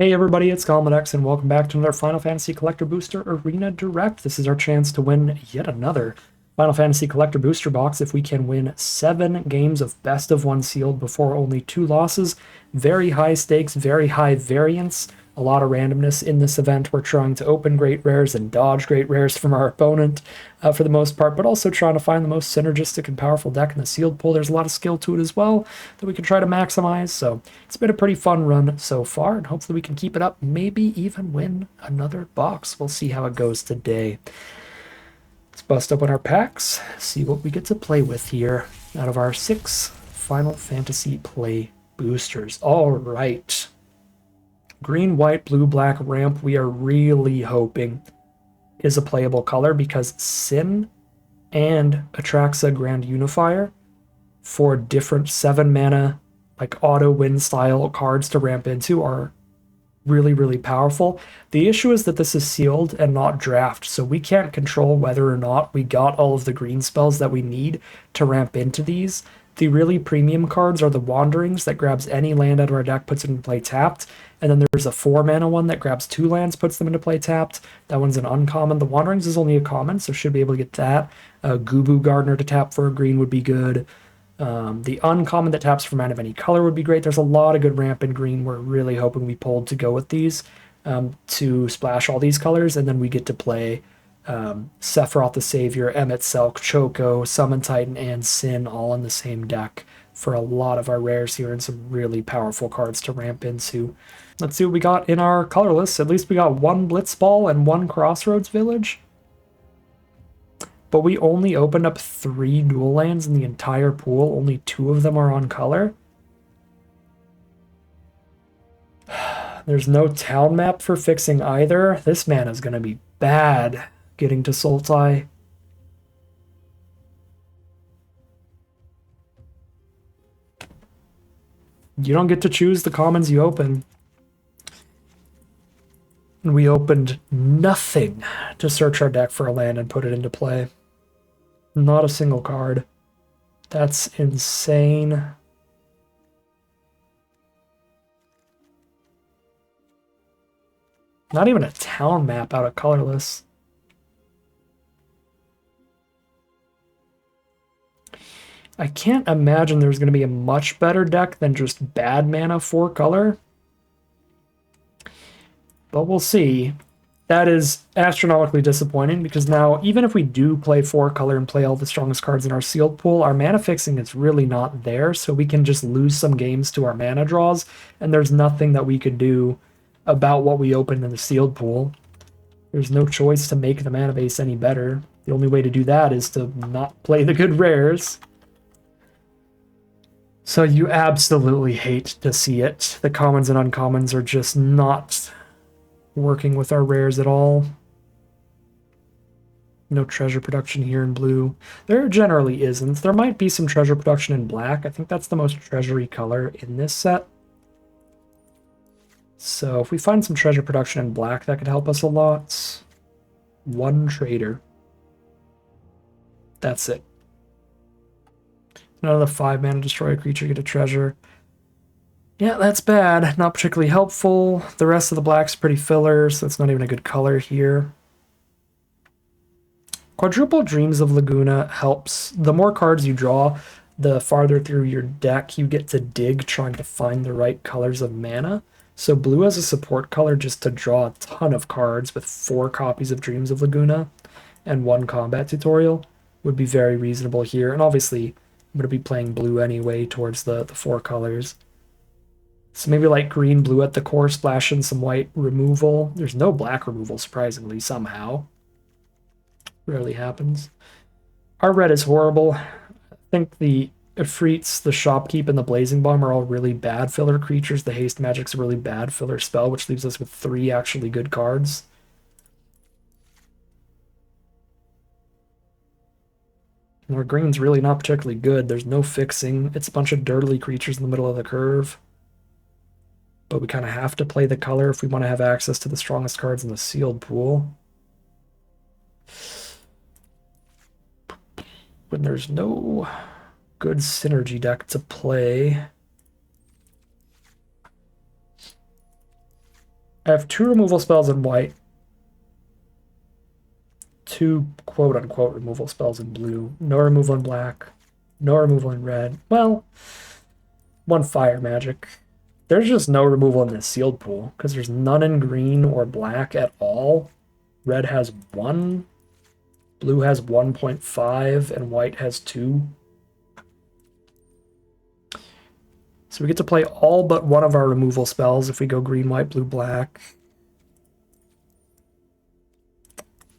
Hey everybody, it's X, and welcome back to another Final Fantasy Collector Booster Arena Direct. This is our chance to win yet another Final Fantasy Collector Booster box if we can win 7 games of best of 1 sealed before only 2 losses. Very high stakes, very high variance, a lot of randomness in this event. We're trying to open great rares and dodge great rares from our opponent for the most part, but also trying to find the most synergistic and powerful deck in the sealed pool. There's a lot of skill to it as well that we can try to maximize, so it's been a pretty fun run so far, and hopefully we can keep it up, maybe even win another box. We'll see how it goes today. Let's bust open our packs, see what we get to play with here out of our 6 Final Fantasy Play boosters. All right. Green, white, blue, black ramp, we are really hoping is a playable color because Sin and Atraxa Grand Unifier for different 7 mana, like auto win style cards to ramp into are really powerful. The issue is that this is sealed and not draft, so we can't control whether or not we got all of the green spells that we need to ramp into these. The really premium cards are the Wanderings that grabs any land out of our deck, puts it into play tapped, and then there's a 4 mana one that grabs 2 lands, puts them into play tapped. That one's an uncommon. The Wanderings is only a common, so should be able to get that. Gubu Gardener to tap for a green would be good. The uncommon that taps for mana of any color would be great. There's a lot of good ramp in green. We're really hoping we pulled to go with these to splash all these colors, and then we get to play Sephiroth the Savior, Emmet Selk, Choco, Summon Titan, and Sin all in the same deck for a lot of our rares here and some really powerful cards to ramp into. Let's see what we got in our colorless. At least we got 1 Blitzball and 1 Crossroads Village. But we only opened up 3 dual lands in the entire pool. Only 2 of them are on color. There's no town map for fixing either. This mana is going to be bad getting to Sultai. You don't get to choose the commons you open. And we opened nothing to search our deck for a land and put it into play. Not a single card. That's insane. Not even a town map out of colorless. I can't imagine there's going to be a much better deck than just bad mana 4 color. But we'll see. That is astronomically disappointing because now, even if we do play 4 color and play all the strongest cards in our sealed pool, our mana fixing is really not there, so we can just lose some games to our mana draws, and there's nothing that we could do about what we opened in the sealed pool. There's no choice to make the mana base any better. The only way to do that is to not play the good rares. So you absolutely hate to see it. The commons and uncommons are just not working with our rares at all. No treasure production here in blue. There generally isn't. There might be some treasure production in black. I think that's the most treasury color in this set. So if we find some treasure production in black, that could help us a lot. 1 trader. That's it. None of the 5 mana destroy a creature, get a treasure. Yeah, that's bad. Not particularly helpful. The rest of the black's pretty filler, so it's not even a good color here. Quadruple Dreams of Laguna helps. The more cards you draw, the farther through your deck you get to dig trying to find the right colors of mana. So blue as a support color just to draw a ton of cards with 4 copies of Dreams of Laguna and 1 combat tutorial would be very reasonable here. And obviously, I'm going to be playing blue anyway towards the 4 colors. So maybe like green, blue at the core, splash in some white removal. There's no black removal, surprisingly, somehow. Rarely happens. Our red is horrible. I think the Ifrits, the Shopkeep, and the Blazing Bomb are all really bad filler creatures. The Haste Magic's a really bad filler spell, which leaves us with 3 actually good cards. And our green's really not particularly good. There's no fixing. It's a bunch of dirtly creatures in the middle of the curve. But we kind of have to play the color if we want to have access to the strongest cards in the sealed pool. When there's no good synergy deck to play, I have 2 removal spells in white, 2 quote-unquote removal spells in blue, no removal in black, no removal in red. Well, 1 fire magic. There's just no removal in this sealed pool, because there's none in green or black at all. Red has 1, blue has 1.5, and white has 2. So we get to play all but one of our removal spells if we go green, white, blue, black.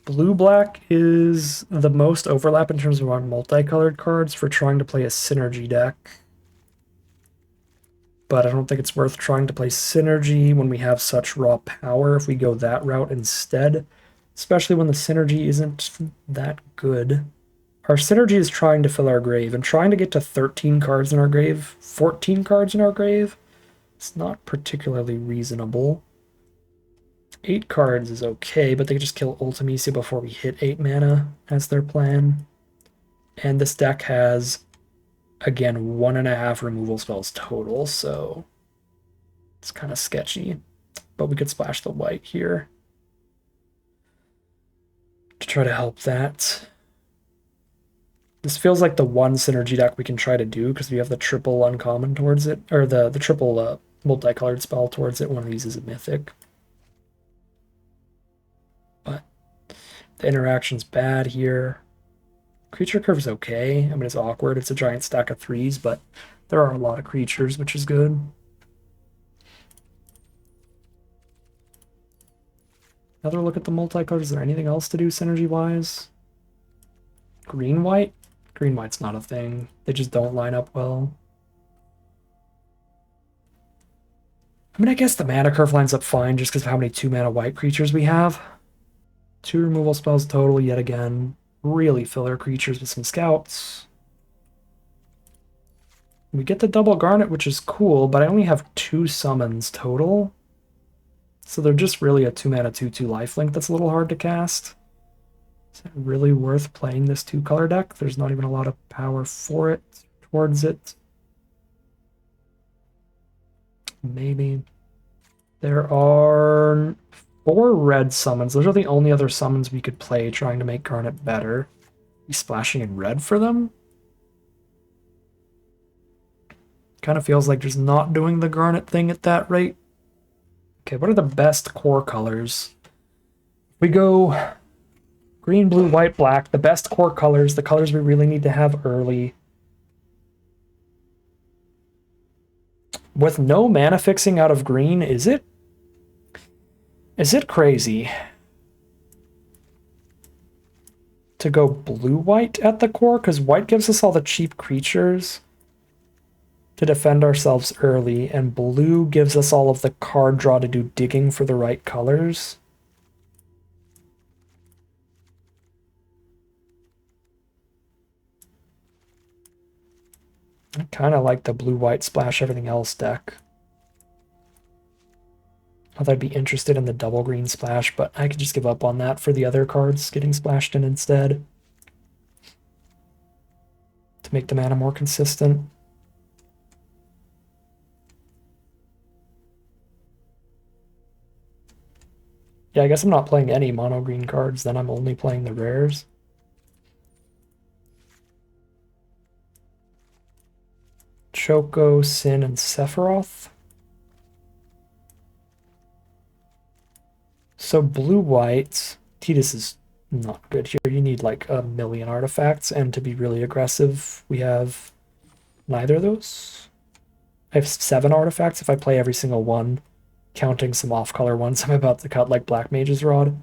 Blue-black is the most overlap in terms of our multicolored cards for trying to play a synergy deck. But I don't think it's worth trying to play synergy when we have such raw power if we go that route instead, especially when the synergy isn't that good. Our synergy is trying to fill our grave, and trying to get to 13 cards in our grave, 14 cards in our grave, it's not particularly reasonable. 8 cards is okay, but they just kill Ultimisia before we hit 8 mana as their plan. And this deck has, again, 1.5 removal spells total, so it's kind of sketchy. But we could splash the white here to try to help that. This feels like the one synergy deck we can try to do because we have the triple uncommon towards it, or the triple multicolored spell towards it. One of these is a mythic. But the interaction's bad here. Creature curve's okay. I mean, it's awkward. It's a giant stack of 3s, but there are a lot of creatures, which is good. Another look at the multicolors. Is there anything else to do synergy-wise? Green-white? Green-white's not a thing. They just don't line up well. I mean, I guess the mana curve lines up fine just because of how many 2-mana white creatures we have. 2 removal spells total yet again. Really filler creatures with some scouts. We get the double garnet, which is cool, but I only have 2 summons total. So they're just really a 2-mana 2/2 lifelink that's a little hard to cast. Is it really worth playing this 2-color deck? There's not even a lot of power for it, towards it. Maybe. There are 4 red summons. Those are the only other summons we could play trying to make Garnet better. Be splashing in red for them? Kind of feels like just not doing the Garnet thing at that rate. Okay, what are the best core colors? We go green, blue, white, black. The best core colors, the colors we really need to have early. With no mana fixing out of green, is it crazy to go blue-white at the core? Because white gives us all the cheap creatures to defend ourselves early, and blue gives us all of the card draw to do digging for the right colors. I kind of like the blue-white splash everything else deck. Although I'd be interested in the double green splash, but I could just give up on that for the other cards getting splashed in instead to make the mana more consistent. Yeah, I guess I'm not playing any mono green cards, then I'm only playing the rares. Choco, Sin, and Sephiroth. So blue-white, Tidus is not good here. You need like 1,000,000 artifacts, and to be really aggressive, we have neither of those. I have 7 artifacts if I play every single one, counting some off-color ones I'm about to cut, like Black Mage's Rod.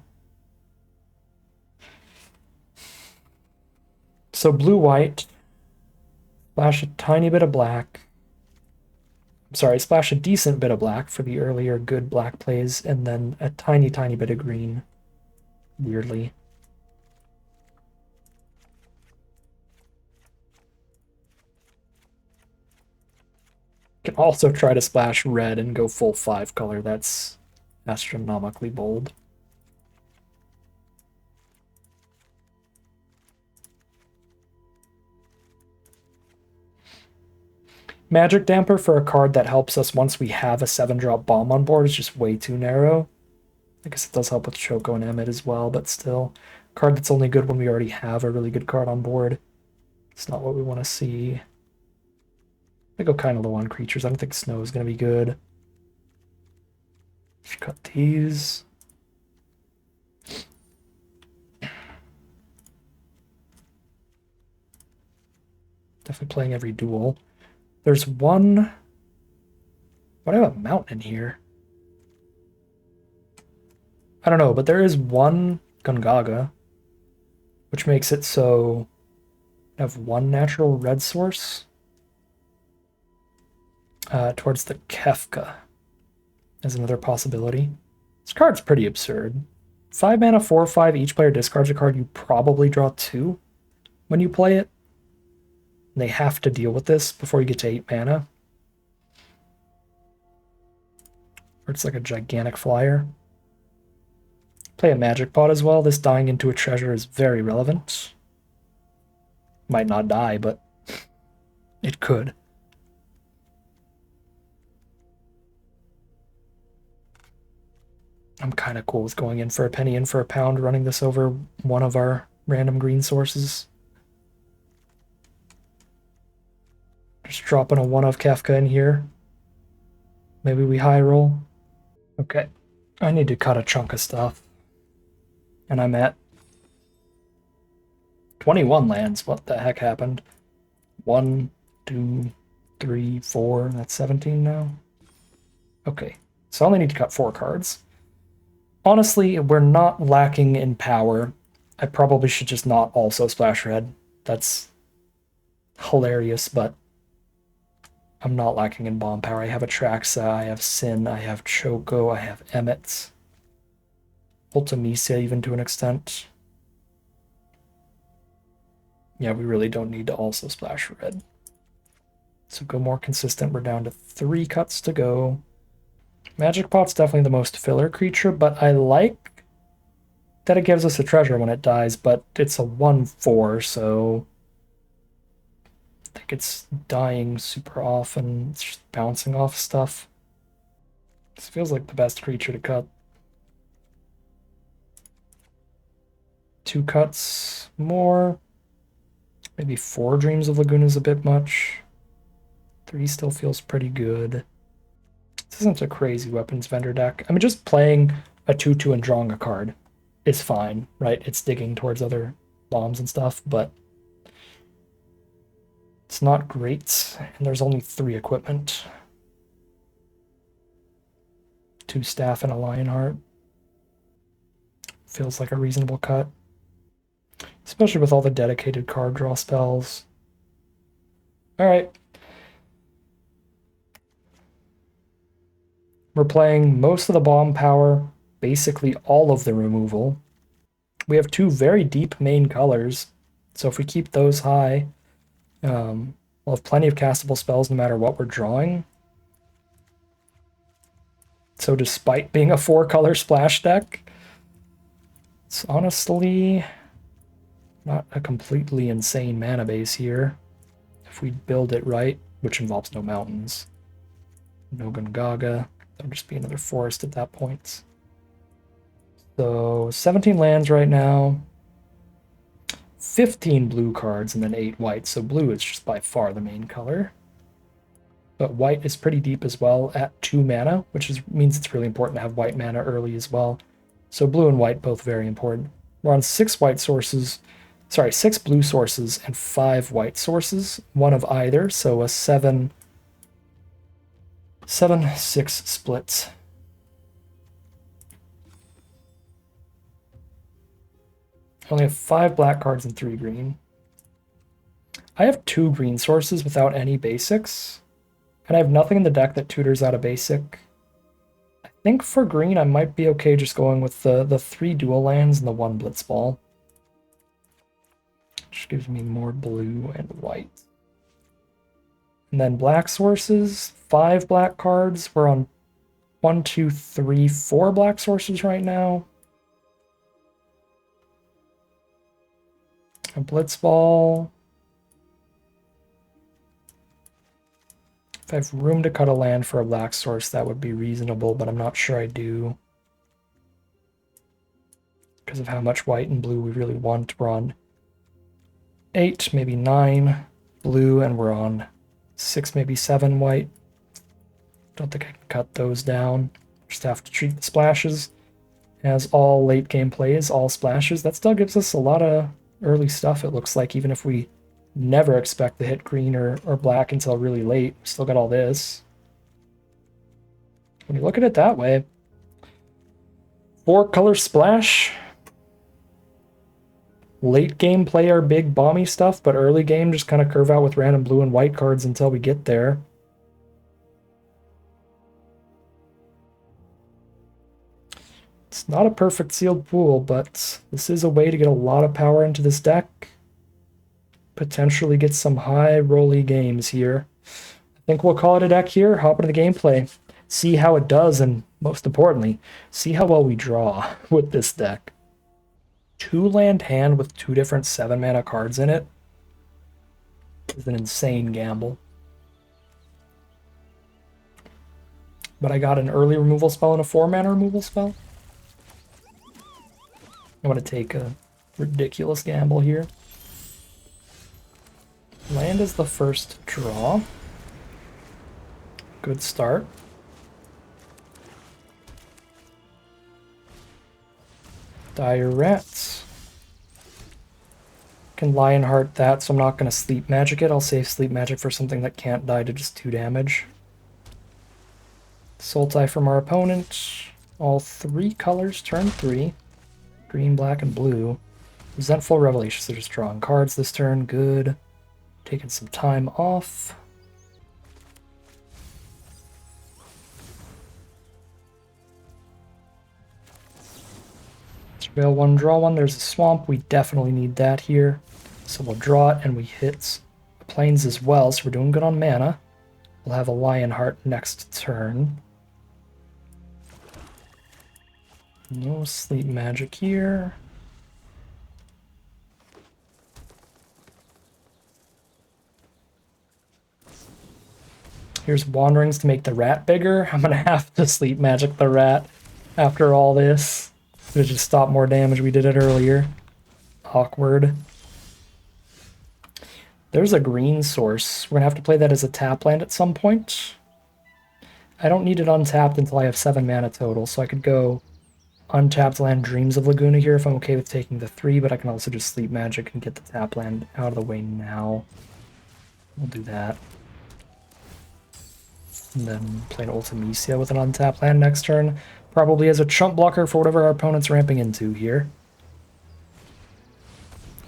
So blue-white, splash a tiny bit of black. I'm sorry, splash a decent bit of black for the earlier good black plays, and then a tiny, tiny bit of green, weirdly. Can also try to splash red and go full 5-color. That's astronomically bold. Magic Damper for a card that helps us once we have a 7-drop bomb on board is just way too narrow. I guess it does help with Choco and Emmet as well, but still. Card that's only good when we already have a really good card on board. It's not what we want to see. I go kind of low on creatures. I don't think Snow is going to be good. Should cut these. Definitely playing every duel. There's one... Why do I have a mountain in here? I don't know, but there is one Gungaga, which makes it so I have one natural red source towards the Kefka as another possibility. This card's pretty absurd. 5 mana, 4/5, each player discards a card. You probably draw 2 when you play it. And they have to deal with this before you get to 8 mana. Or it's like a gigantic flyer. Play a magic pot as well. This dying into a treasure is very relevant. Might not die, but it could. I'm kind of cool with going in for a penny, in for a pound, running this over one of our random green sources. Just dropping a 1 of Kefka in here. Maybe we high roll. Okay. I need to cut a chunk of stuff. And I'm at 21 lands. What the heck happened? 1, 2, 3, 4. That's 17 now. Okay. So I only need to cut 4 cards. Honestly, we're not lacking in power. I probably should just not also splash red. That's hilarious, but I'm not lacking in bomb power. I have Atraxa, I have Sin, I have Choco, I have Emmet. Ultimisia even to an extent. Yeah, we really don't need to also splash red. So go more consistent. We're down to 3 cuts to go. Magic Pot's definitely the most filler creature, but I like that it gives us a treasure when it dies, but it's a 1/4, so I think it's dying super often. It's just bouncing off stuff. This feels like the best creature to cut. 2 cuts more. Maybe 4 Dreams of Lagoon is a bit much. 3 still feels pretty good. This isn't a crazy weapons vendor deck. I mean, just playing a 2/2 and drawing a card is fine, right? It's digging towards other bombs and stuff, but it's not great. And there's only 3 equipment. 2 staff and a Lionheart. Feels like a reasonable cut. Especially with all the dedicated card draw spells. Alright. We're playing most of the bomb power, basically all of the removal. We have 2 very deep main colors, so if we keep those high, we'll have plenty of castable spells no matter what we're drawing. So despite being a 4-color splash deck, it's honestly not a completely insane mana base here. If we build it right, which involves no mountains. No Gungaga. That'll just be another forest at that point. So 17 lands right now. 15 blue cards and then 8 white. So blue is just by far the main color. But white is pretty deep as well at 2 mana, which means it's really important to have white mana early as well. So blue and white both very important. We're on 6 white sources. Sorry, 6 blue sources and 5 white sources. 1 of either, so a 7-6 split. I only have 5 black cards and 3 green. I have 2 green sources without any basics. And I have nothing in the deck that tutors out a basic. I think for green I might be okay just going with the 3 dual lands and the 1 blitzball. Which gives me more blue and white. And then black sources, 5 black cards. We're on 1, 2, 3, 4 black sources right now. A blitzball. If I have room to cut a land for a black source, that would be reasonable, but I'm not sure I do. Because of how much white and blue we really want. We're on 8, maybe 9 blue, and we're on 6, maybe 7 white. Don't think I can cut those down. Just have to treat the splashes as all late game plays, all splashes. That still gives us a lot of early stuff, it looks like, even if we never expect to hit green or black until really late. We still got all this. When you look at it that way, 4 color splash. Late game play our big bomby stuff, but early game just kind of curve out with random blue and white cards until we get there. It's not a perfect sealed pool, but this is a way to get a lot of power into this deck. Potentially get some high rolly games here. I think we'll call it a deck here, hop into the gameplay, see how it does, and most importantly, see how well we draw with this deck. 2-land hand with 2 different 7-mana cards in it is an insane gamble. But I got an early removal spell and a 4-mana removal spell. I want to take a ridiculous gamble here. Land is the first draw. Good start. Dire Rats. Can Lionheart that, so I'm not going to Sleep Magic it. I'll save Sleep Magic for something that can't die to just 2 damage. Sultai from our opponent. All 3 colors, turn 3. Green, black, and blue. Resentful Revelation, so just drawing cards this turn. Good. Taking some time off. Surveil 1, draw 1. There's a swamp. We definitely need that here. So we'll draw it, and we hit the plains as well, so we're doing good on mana. We'll have a Lionheart next turn. No Sleep Magic here. Here's Wanderings to make the rat bigger. I'm going to have to Sleep Magic the rat after all this. To just stop more damage. We did it earlier. Awkward. There's a green source. We're going to have to play that as a tap land at some point. I don't need it untapped until I have 7 mana total, so I could go untapped land Dreams of Laguna here if I'm okay with taking the 3, but I can also just Sleep Magic and get the tap land out of the way now. We'll do that. And then play an Ultimecia with an untapped land next turn. Probably as a chump blocker for whatever our opponent's ramping into here.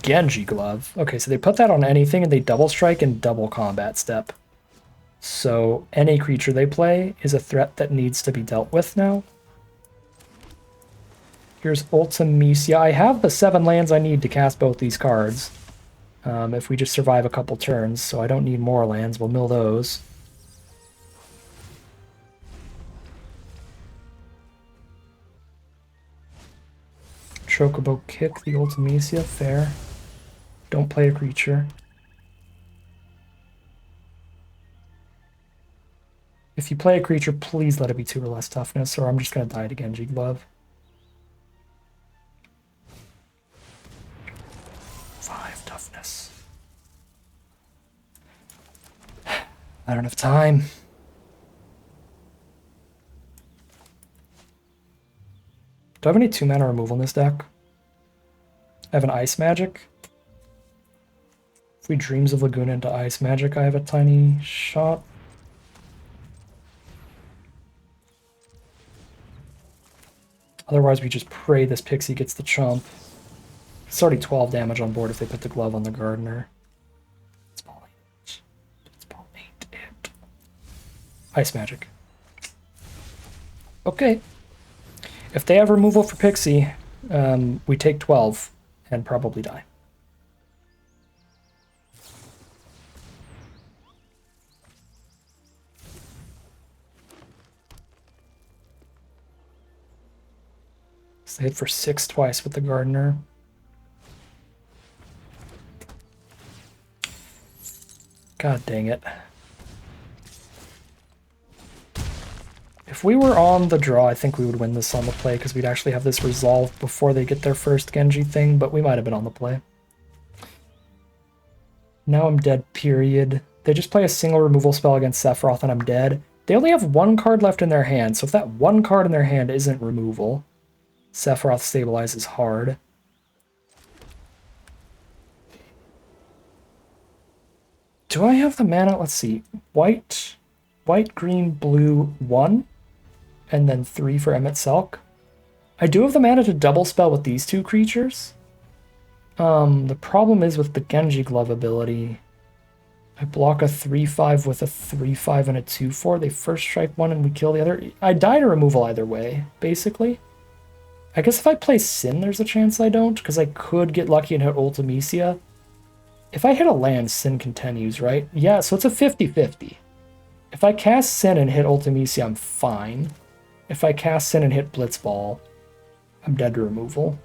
Genji Glove. Okay, so they put that on anything and they double strike and double combat step. So any creature they play is a threat that needs to be dealt with now. Here's Ultimecia. I have the 7 lands I need to cast both these cards. If we just survive a couple turns, so I don't need more lands. We'll mill those. Chocobo Kick the Ultimecia, fair. Don't play a creature. If you play a creature, please let it be 2 or less toughness, or I'm just going to die to Genji Glove. 5 toughness. I don't have time. Do I have any 2-mana removal in this deck? I have an Ice Magic. If we Dreams of Laguna into Ice Magic, I have a tiny shot. Otherwise, we just pray this Pixie gets the chump. It's already 12 damage on board if they put the glove on the Gardener. It's ball 8. It's ball 8 it. Ice Magic. Okay. If they have removal for Pixie, we take 12 and probably die. So they hit for 6 twice with the Gardener. God dang it. If we were on the draw, I think we would win this on the play because we'd actually have this resolved before they get their first Genji thing, but we might have been on the play. Now I'm dead, period. They just play a single removal spell against Sephiroth and I'm dead. They only have one card left in their hand, so if that one card in their hand isn't removal, Sephiroth stabilizes hard. Do I have the mana? Let's see. White, green, blue, 1, and then 3 for Emmett Selk. I do have the mana to double spell with these two creatures. The problem is with the Genji Glove ability. I block a 3/5 with a 3/5 and a 2/4. They first strike one and we kill the other. I die to removal either way, basically. I guess if I play Sin, there's a chance I don't, because I could get lucky and hit Ultimecia. If I hit a land, Sin continues, right? Yeah, so it's a 50-50. If I cast Sin and hit Ultimecia, I'm fine. If I cast Sin and hit Blitzball, I'm dead to removal.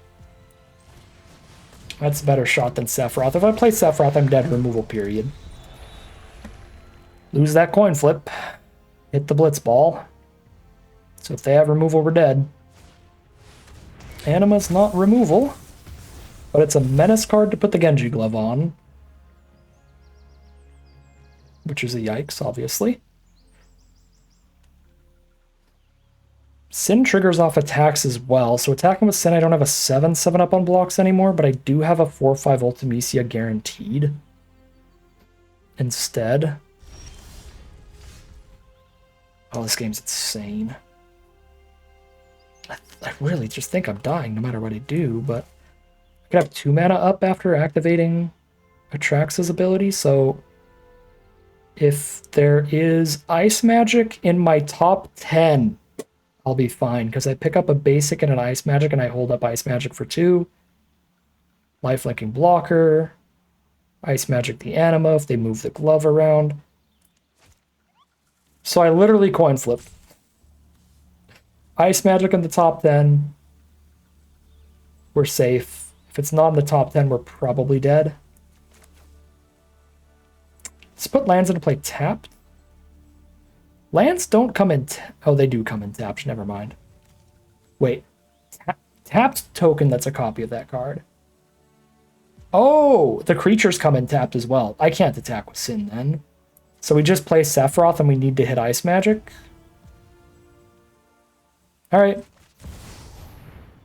That's a better shot than Sephiroth. If I play Sephiroth, I'm dead to removal, period. Lose that coin flip. Hit the Blitzball. So if they have removal, we're dead. Anima's not removal, but it's a menace card to put the Genji Glove on. Which is a yikes, obviously. Sin triggers off attacks as well, so attacking with Sin, I don't have a 7/7 up on blocks anymore, but I do have a 4/5 Ultimecia guaranteed. Instead. Oh, this game's insane. I really just think I'm dying no matter what I do, but I could have 2 mana up after activating Atrax's ability, so if there is Ice Magic in my top 10, I'll be fine, because I pick up a basic and an Ice Magic, and I hold up Ice Magic for 2. Lifelinking blocker. Ice Magic the Anima if they move the glove around. So I literally coin flip. Ice Magic in the top 10. We're safe. If it's not in the top 10, we're probably dead. Let's put lands into play tapped. Lands don't come in... Oh, they do come in tapped. Never mind. Wait. Tapped token that's a copy of that card. Oh, the creatures come in tapped as well. I can't attack with Sin then. So we just play Sephiroth and we need to hit Ice Magic. Alright.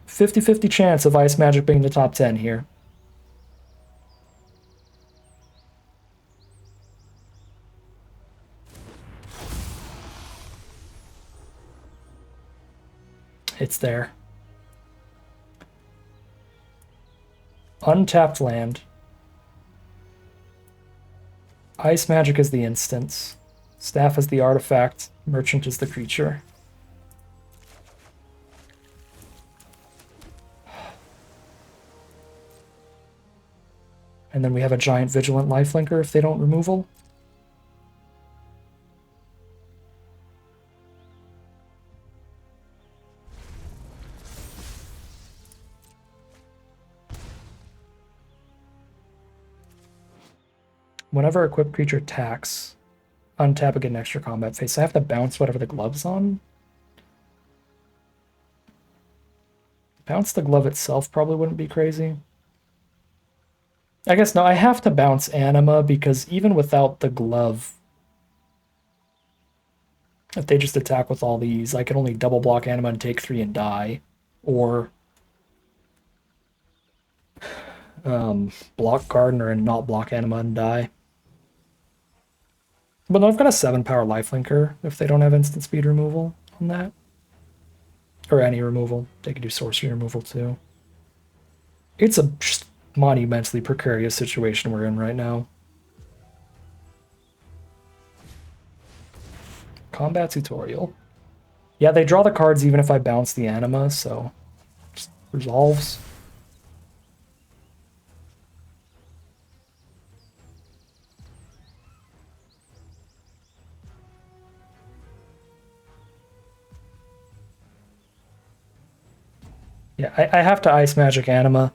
50-50 chance of Ice Magic being the top 10 here. It's there. Untapped land. Ice Magic is the instance. Staff is the artifact. Merchant is the creature. And then we have a giant Vigilant Lifelinker if they don't removal. Whenever equipped creature attacks, untap again extra combat phase. So I have to bounce whatever the glove's on. Bounce the glove itself probably wouldn't be crazy. I guess no, I have to bounce Anima because even without the glove, if they just attack with all these, I can only double block Anima and take 3 and die. Or block Gardener and not block Anima and die. But no, I've got a 7-power Lifelinker if they don't have instant speed removal on that. Or any removal. They can do sorcery removal too. It's a just monumentally precarious situation we're in right now. Combat tutorial. Yeah, they draw the cards even if I bounce the Anima, so just resolves. Yeah, I have to Ice Magic Anima,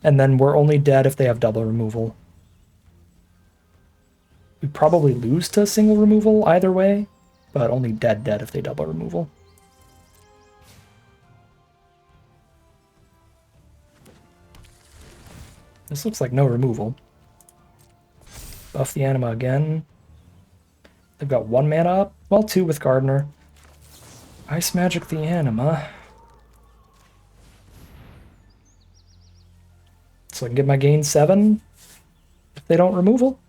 and then we're only dead if they have double removal. We probably lose to single removal either way, but only dead if they double removal. This looks like no removal. Buff the Anima again. They've got 1 mana up. Well, 2 with Gardener. Ice Magic the Anima. So I can get my gain 7 if they don't removal.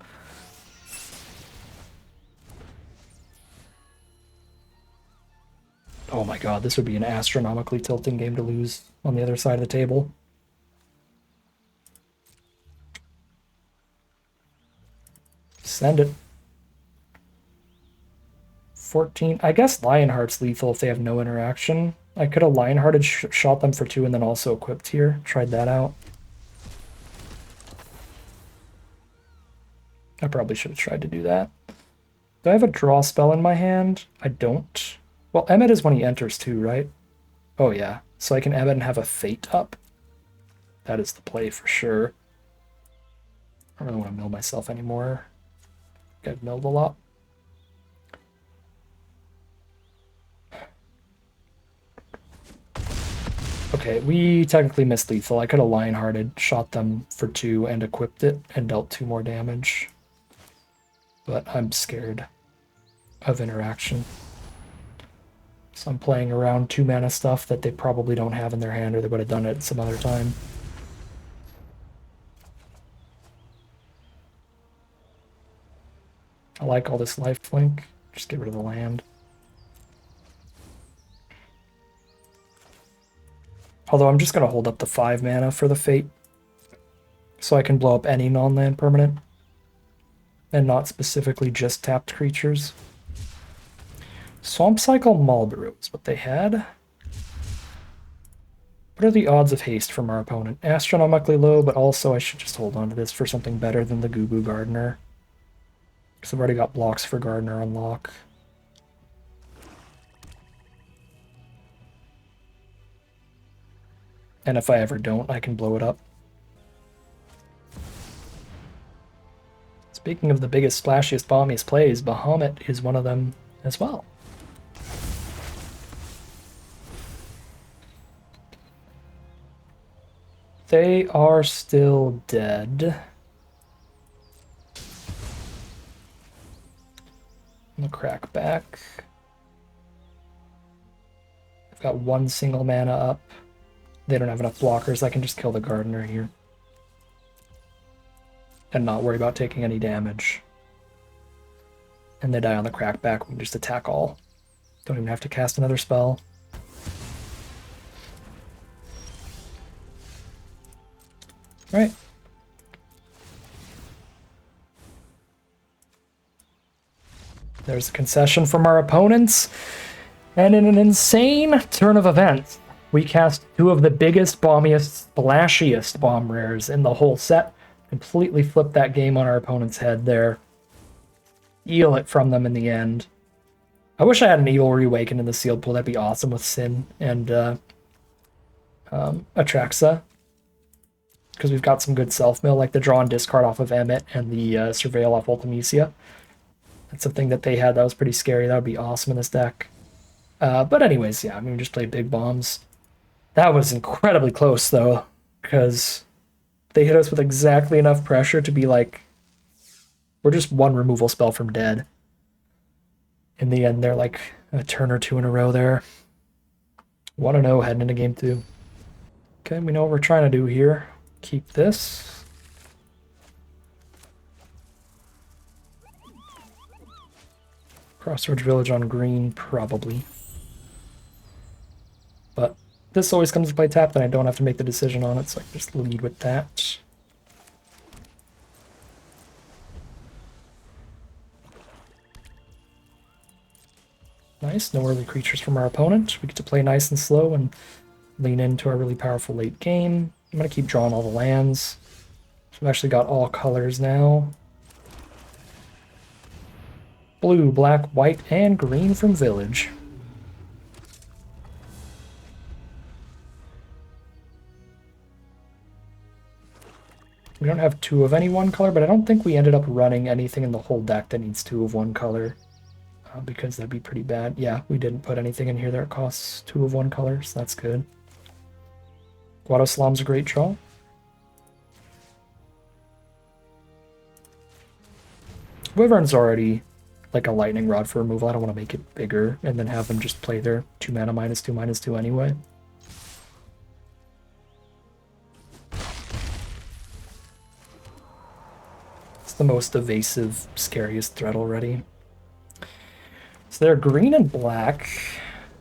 Oh my god, this would be an astronomically tilting game to lose on the other side of the table. Send it. 14. I guess Lionheart's lethal if they have no interaction. I could have Lionhearted shot them for 2 and then also equipped here. Tried that out. I probably should have tried to do that. Do I have a draw spell in my hand? I don't. Well, Emmet is when he enters too, right? Oh yeah. So I can Emmet and have a Fate up. That is the play for sure. I don't really want to mill myself anymore. I've milled a lot. Okay, we technically missed lethal. I could have Lionhearted, shot them for 2 and equipped it and dealt 2 more damage. But I'm scared of interaction. So I'm playing around 2 mana stuff that they probably don't have in their hand, or they would have done it some other time. I like all this lifelink. Just get rid of the land. Although I'm just going to hold up the 5 mana for the Fate. So I can blow up any non-land permanent. And not specifically just tapped creatures. Swamp Cycle Malboro is what they had. What are the odds of haste from our opponent? Astronomically low, but also I should just hold on to this for something better than the Goo Goo Gardener. Because I've already got blocks for Gardener on lock. And if I ever don't, I can blow it up. Speaking of the biggest, splashiest, bombiest plays, Bahamut is one of them as well. They are still dead. I'm gonna crack back. I've got 1 single mana up. They don't have enough blockers. I can just kill the Gardener here. And not worry about taking any damage. And they die on the crackback. We can just attack all. Don't even have to cast another spell. Right. There's a concession from our opponents. And in an insane turn of events, we cast 2 of the biggest, bombiest, splashiest bomb rares in the whole set. Completely flipped that game on our opponent's head there. Eel it from them in the end. I wish I had an Evil Reawakened in the sealed pool. That'd be awesome with Sin and Atraxa. Because we've got some good self-mill, like the draw and discard off of Emmet and the Surveil off Ultimecia. That's something that they had that was pretty scary. That would be awesome in this deck. But anyways, yeah, I mean, we just played big bombs. That was incredibly close, though, because they hit us with exactly enough pressure to be like, we're just 1 removal spell from dead. In the end, they're like a turn or 2 in a row there. 1-0 heading into game 2. Okay, we know what we're trying to do here. Keep this. Crossroads Village on green, probably. But this always comes to play tapped, and I don't have to make the decision on it, so I can just lead with that. Nice, no early creatures from our opponent. We get to play nice and slow and lean into our really powerful late game. I'm going to keep drawing all the lands. So I've actually got all colors now. Blue, black, white, and green from Village. We don't have 2 of any one color, but I don't think we ended up running anything in the whole deck that needs 2 of one color. Because that'd be pretty bad. Yeah, we didn't put anything in here that costs 2 of one color, so that's good. Guado Salam's a great draw. Wyvern's already like a lightning rod for removal. I don't want to make it bigger and then have them just play their 2 mana -2/-2 anyway. It's the most evasive, scariest threat already. So they're green and black,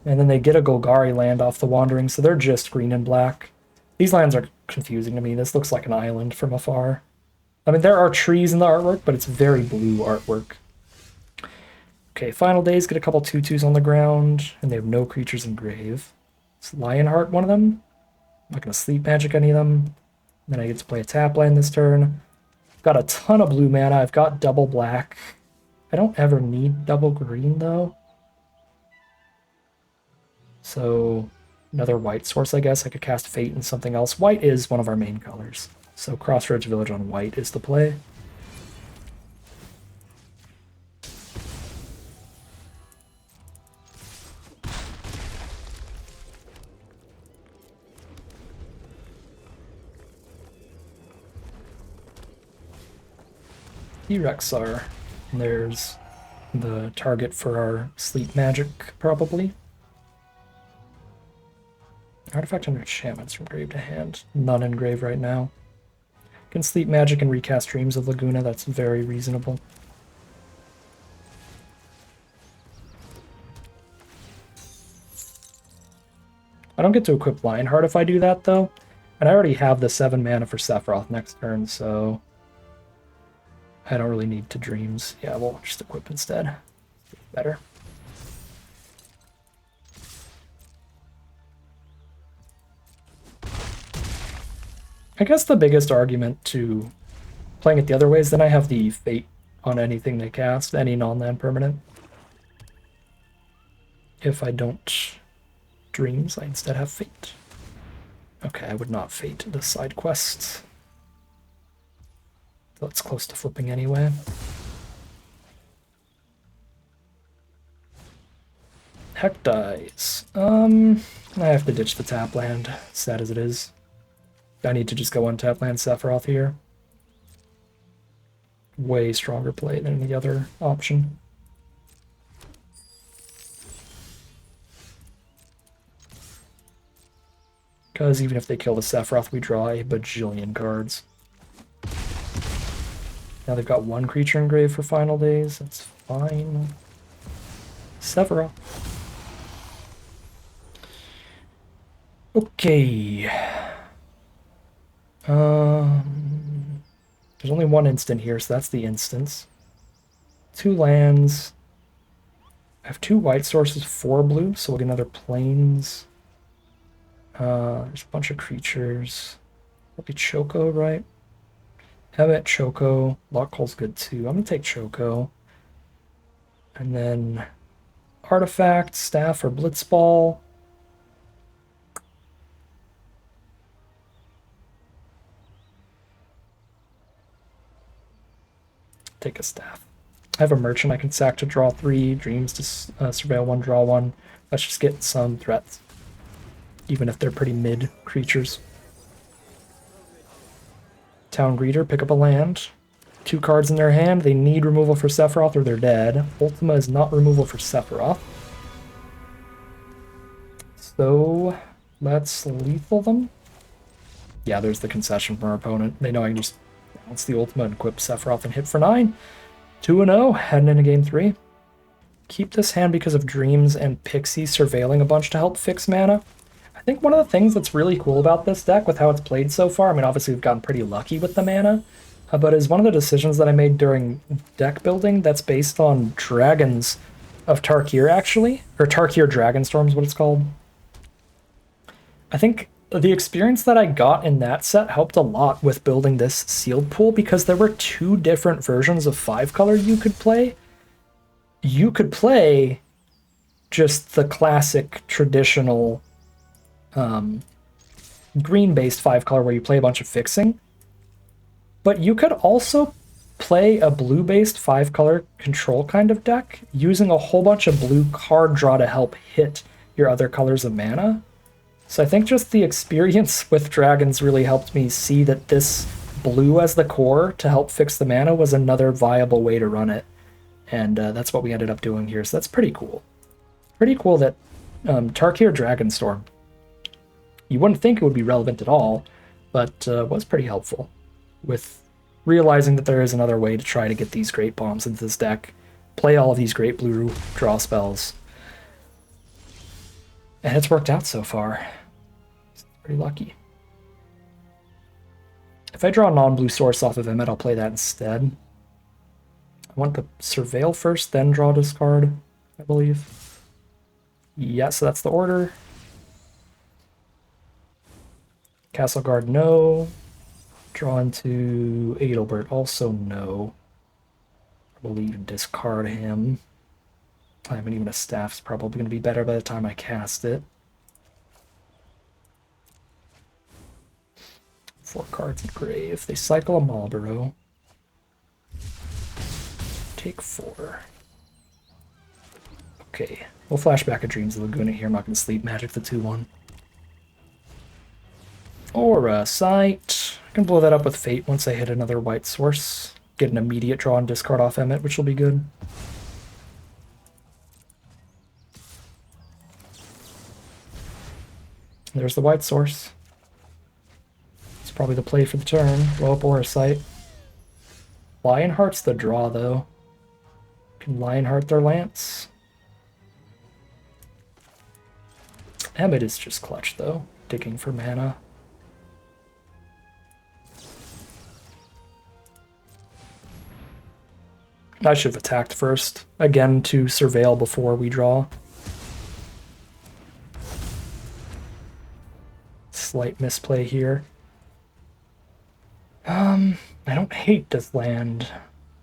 and then they get a Golgari land off the Wandering, so they're just green and black. These lands are confusing to me. This looks like an island from afar. I mean, there are trees in the artwork, but it's very blue artwork. Okay, Final Days get a couple 2/2s on the ground, and they have no creatures in grave. Is Lionheart one of them? I'm not going to sleep magic any of them. Then I get to play a tap land this turn. Got a ton of blue mana. I've got double black. I don't ever need double green, though. So, another white source, I guess. I could cast Fate and something else. White is one of our main colors. So Crossroads Village on white is the play. Rexar. There's the target for our sleep magic, probably. Artifact and enchantments from grave to hand. None in grave right now. Can sleep magic and recast Dreams of Laguna. That's very reasonable. I don't get to equip Lionheart if I do that, though. And I already have the 7 mana for Sephiroth next turn, so I don't really need to Dreams. Yeah, we'll just equip instead. Better. I guess the biggest argument to playing it the other way is then I have the Fate on anything they cast, any non-land permanent. If I don't Dreams, I instead have Fate. Okay, I would not Fate the side quest. That's close to flipping anyway. Heck dies. I have to ditch the tap land, sad as it is. I need to just go untap land Sephiroth here. Way stronger play than any other option. Because even if they kill the Sephiroth, we draw a bajillion cards. Now they've got 1 creature in grave for Final Days. That's fine. Sephiroth. Okay. There's only 1 instant here, so that's the instance. 2 lands. I have 2 white sources, 4 blue, so we'll get another plains. There's a bunch of creatures. Probably Choco, right? How about Choco? Lockhole's good too. I'm gonna take Choco. And then Artifact, Staff, or Blitzball. Take a Staff. I have a Merchant I can sack to draw 3, Dreams to surveil 1, draw 1. Let's just get some threats, even if they're pretty mid creatures. Town Greeter, pick up a land. 2 cards in their hand. They need removal for Sephiroth or they're dead. Ultima is not removal for Sephiroth. So let's lethal them. Yeah, there's the concession from our opponent. They know I can just bounce the Ultima and equip Sephiroth and hit for 9. 2-0, heading into game 3. Keep this hand because of Dreams and Pixie surveilling a bunch to help fix mana. I think one of the things that's really cool about this deck with how it's played so far, I mean, obviously we've gotten pretty lucky with the mana, but is one of the decisions that I made during deck building that's based on Dragons of Tarkir, actually. Or Tarkir Dragonstorm is what it's called. I think the experience that I got in that set helped a lot with building this sealed pool because there were 2 different versions of 5-color you could play. You could play just the classic, traditional green-based 5-color where you play a bunch of fixing. But you could also play a blue-based 5-color control kind of deck using a whole bunch of blue card draw to help hit your other colors of mana. So I think just the experience with dragons really helped me see that this blue as the core to help fix the mana was another viable way to run it. And that's what we ended up doing here. So that's pretty cool. Pretty cool that Tarkir Dragonstorm, you wouldn't think it would be relevant at all, but was pretty helpful with realizing that there is another way to try to get these great bombs into this deck, play all of these great blue draw spells. And it's worked out so far. It's pretty lucky. If I draw a non-blue source off of Emmet, I'll play that instead. I want to Surveil first, then draw discard, I believe. Yeah, so that's the order. Castle Guard, no. Draw into Adelbert, also no. I believe discard him. I haven't even a staff's probably going to be better by the time I cast it. 4 cards in grave. They cycle a Marlborough. Take 4. Okay, we'll flash back a Dreams of Laguna here. I'm not going to sleep magic the 2-1. Or Sight. I can blow that up with Fate once I hit another white source. Get an immediate draw and discard off Emmet, which will be good. There's the white source. It's probably the play for the turn. Blow up Aura Sight. Lionheart's the draw, though. Can Lionheart their Lance? Emmet is just clutch, though. Digging for mana. I should have attacked first. Again, to surveil before we draw. Slight misplay here. I don't hate this land,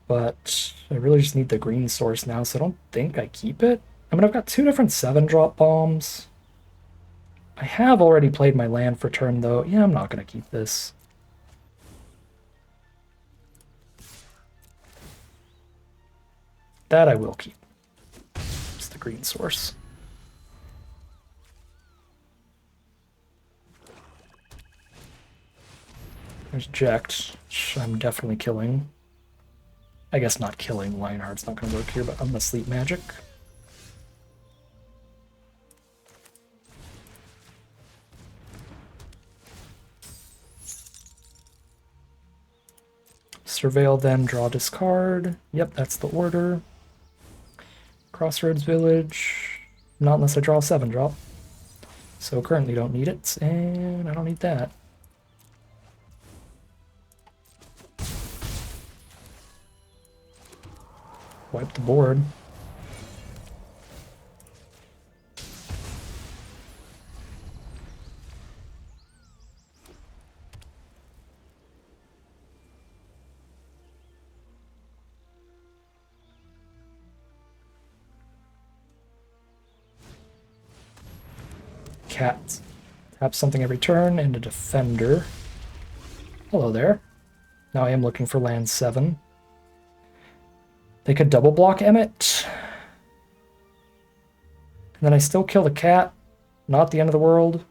but I really just need the green source now, so I don't think I keep it. I mean, I've got 2 different 7-drop bombs. I have already played my land for turn, though. Yeah, I'm not going to keep this. That I will keep. It's the green source. There's Jekt, which I'm definitely killing. I guess not killing. Lionheart's not going to work here, but I'm going to sleep magic. Surveil, then draw discard. Yep, that's the order. Crossroads Village. Not unless I draw a 7-drop. So currently don't need it, and I don't need that. Wipe the board. Cat. Tap something every turn, and a defender. Hello there. Now I am looking for land 7. They could double block Emmet. And then I still kill the cat. Not the end of the world.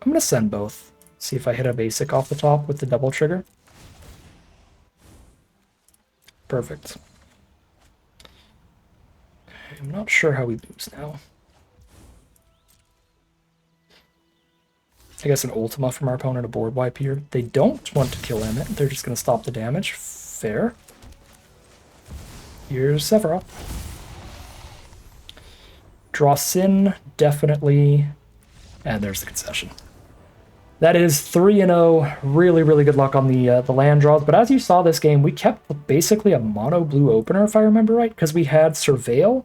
I'm going to send both. See if I hit a basic off the top with the double trigger. Perfect. I'm not sure how we lose now. I guess an Ultima from our opponent, a board wipe here. They don't want to kill Emmet. They're just going to stop the damage. Fair. Here's Sephiroth. Draw Sin, definitely. And there's the concession. That is 3-0. Really, really good luck on the land draws. But as you saw this game, we kept basically a mono blue opener, if I remember right, because we had Surveil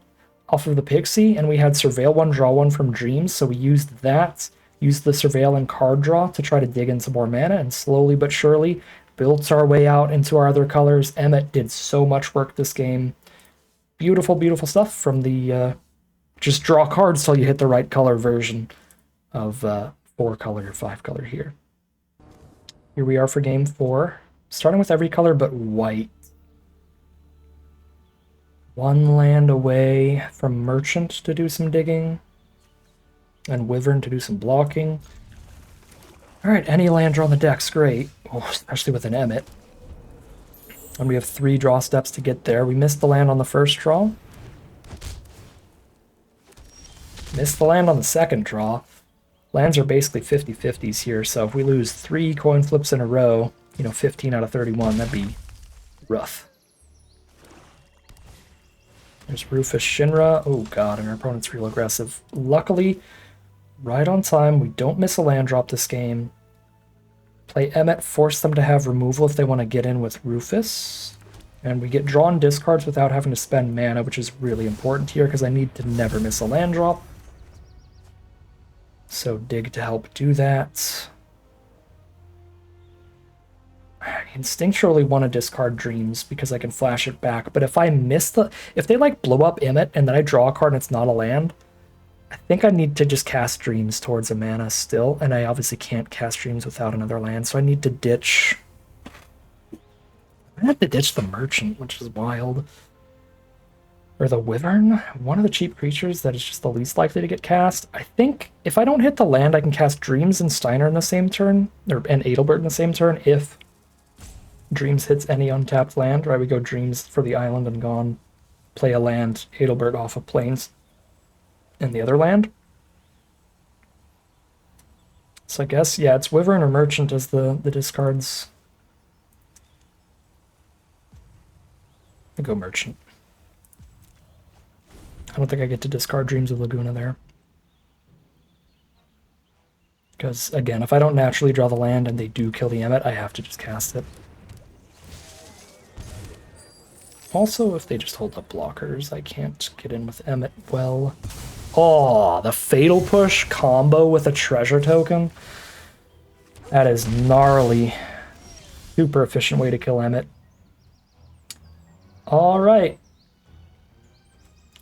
off of the Pixie, and we had Surveil 1, draw 1 from Dreams, so we used that, used the Surveil and card draw to try to dig in some more mana, and slowly but surely built our way out into our other colors. Emmet did so much work this game. Beautiful, beautiful stuff from the just draw cards till you hit the right color version of 4-color or 5-color here. Here we are for game 4, starting with every color but white. 1 land away from Merchant to do some digging, and Wyvern to do some blocking. Alright, any land draw on the deck's great, oh, especially with an Emmet. And we have 3 draw steps to get there. We missed the land on the first draw. Missed the land on the second draw. Lands are basically 50-50s here, so if we lose 3 coin flips in a row, 15 out of 31, that'd be rough. There's Rufus Shinra. Oh god, and our opponent's real aggressive. Luckily, right on time, we don't miss a land drop this game. Play Emmet, force them to have removal if they want to get in with Rufus. And we get drawn discards without having to spend mana, which is really important here because I need to never miss a land drop. So dig to help do that. I instinctually want to discard Dreams because I can flash it back, but if I miss if they like blow up Emmet and then I draw a card and it's not a land, I think I need to just cast Dreams towards a mana still, and I obviously can't cast Dreams without another land, so I need to ditch. I have to ditch the Merchant, which is wild. Or the Wyvern, one of the cheap creatures that is just the least likely to get cast. I think if I don't hit the land, I can cast Dreams and Steiner in the same turn, and Adelbert in the same turn if Dreams hits any untapped land, right? We go Dreams for the island and gone, play a land, Adelbert off of Plains in the other land. So I guess, yeah, it's Wyvern or Merchant as the discards. I go Merchant. I don't think I get to discard Dreams of Laguna there. Because, again, if I don't naturally draw the land and they do kill the Emmet, I have to just cast it. Also, if they just hold up blockers, I can't get in with Emmet well. Oh, the Fatal Push combo with a treasure token. That is gnarly. Super efficient way to kill Emmet. Alright.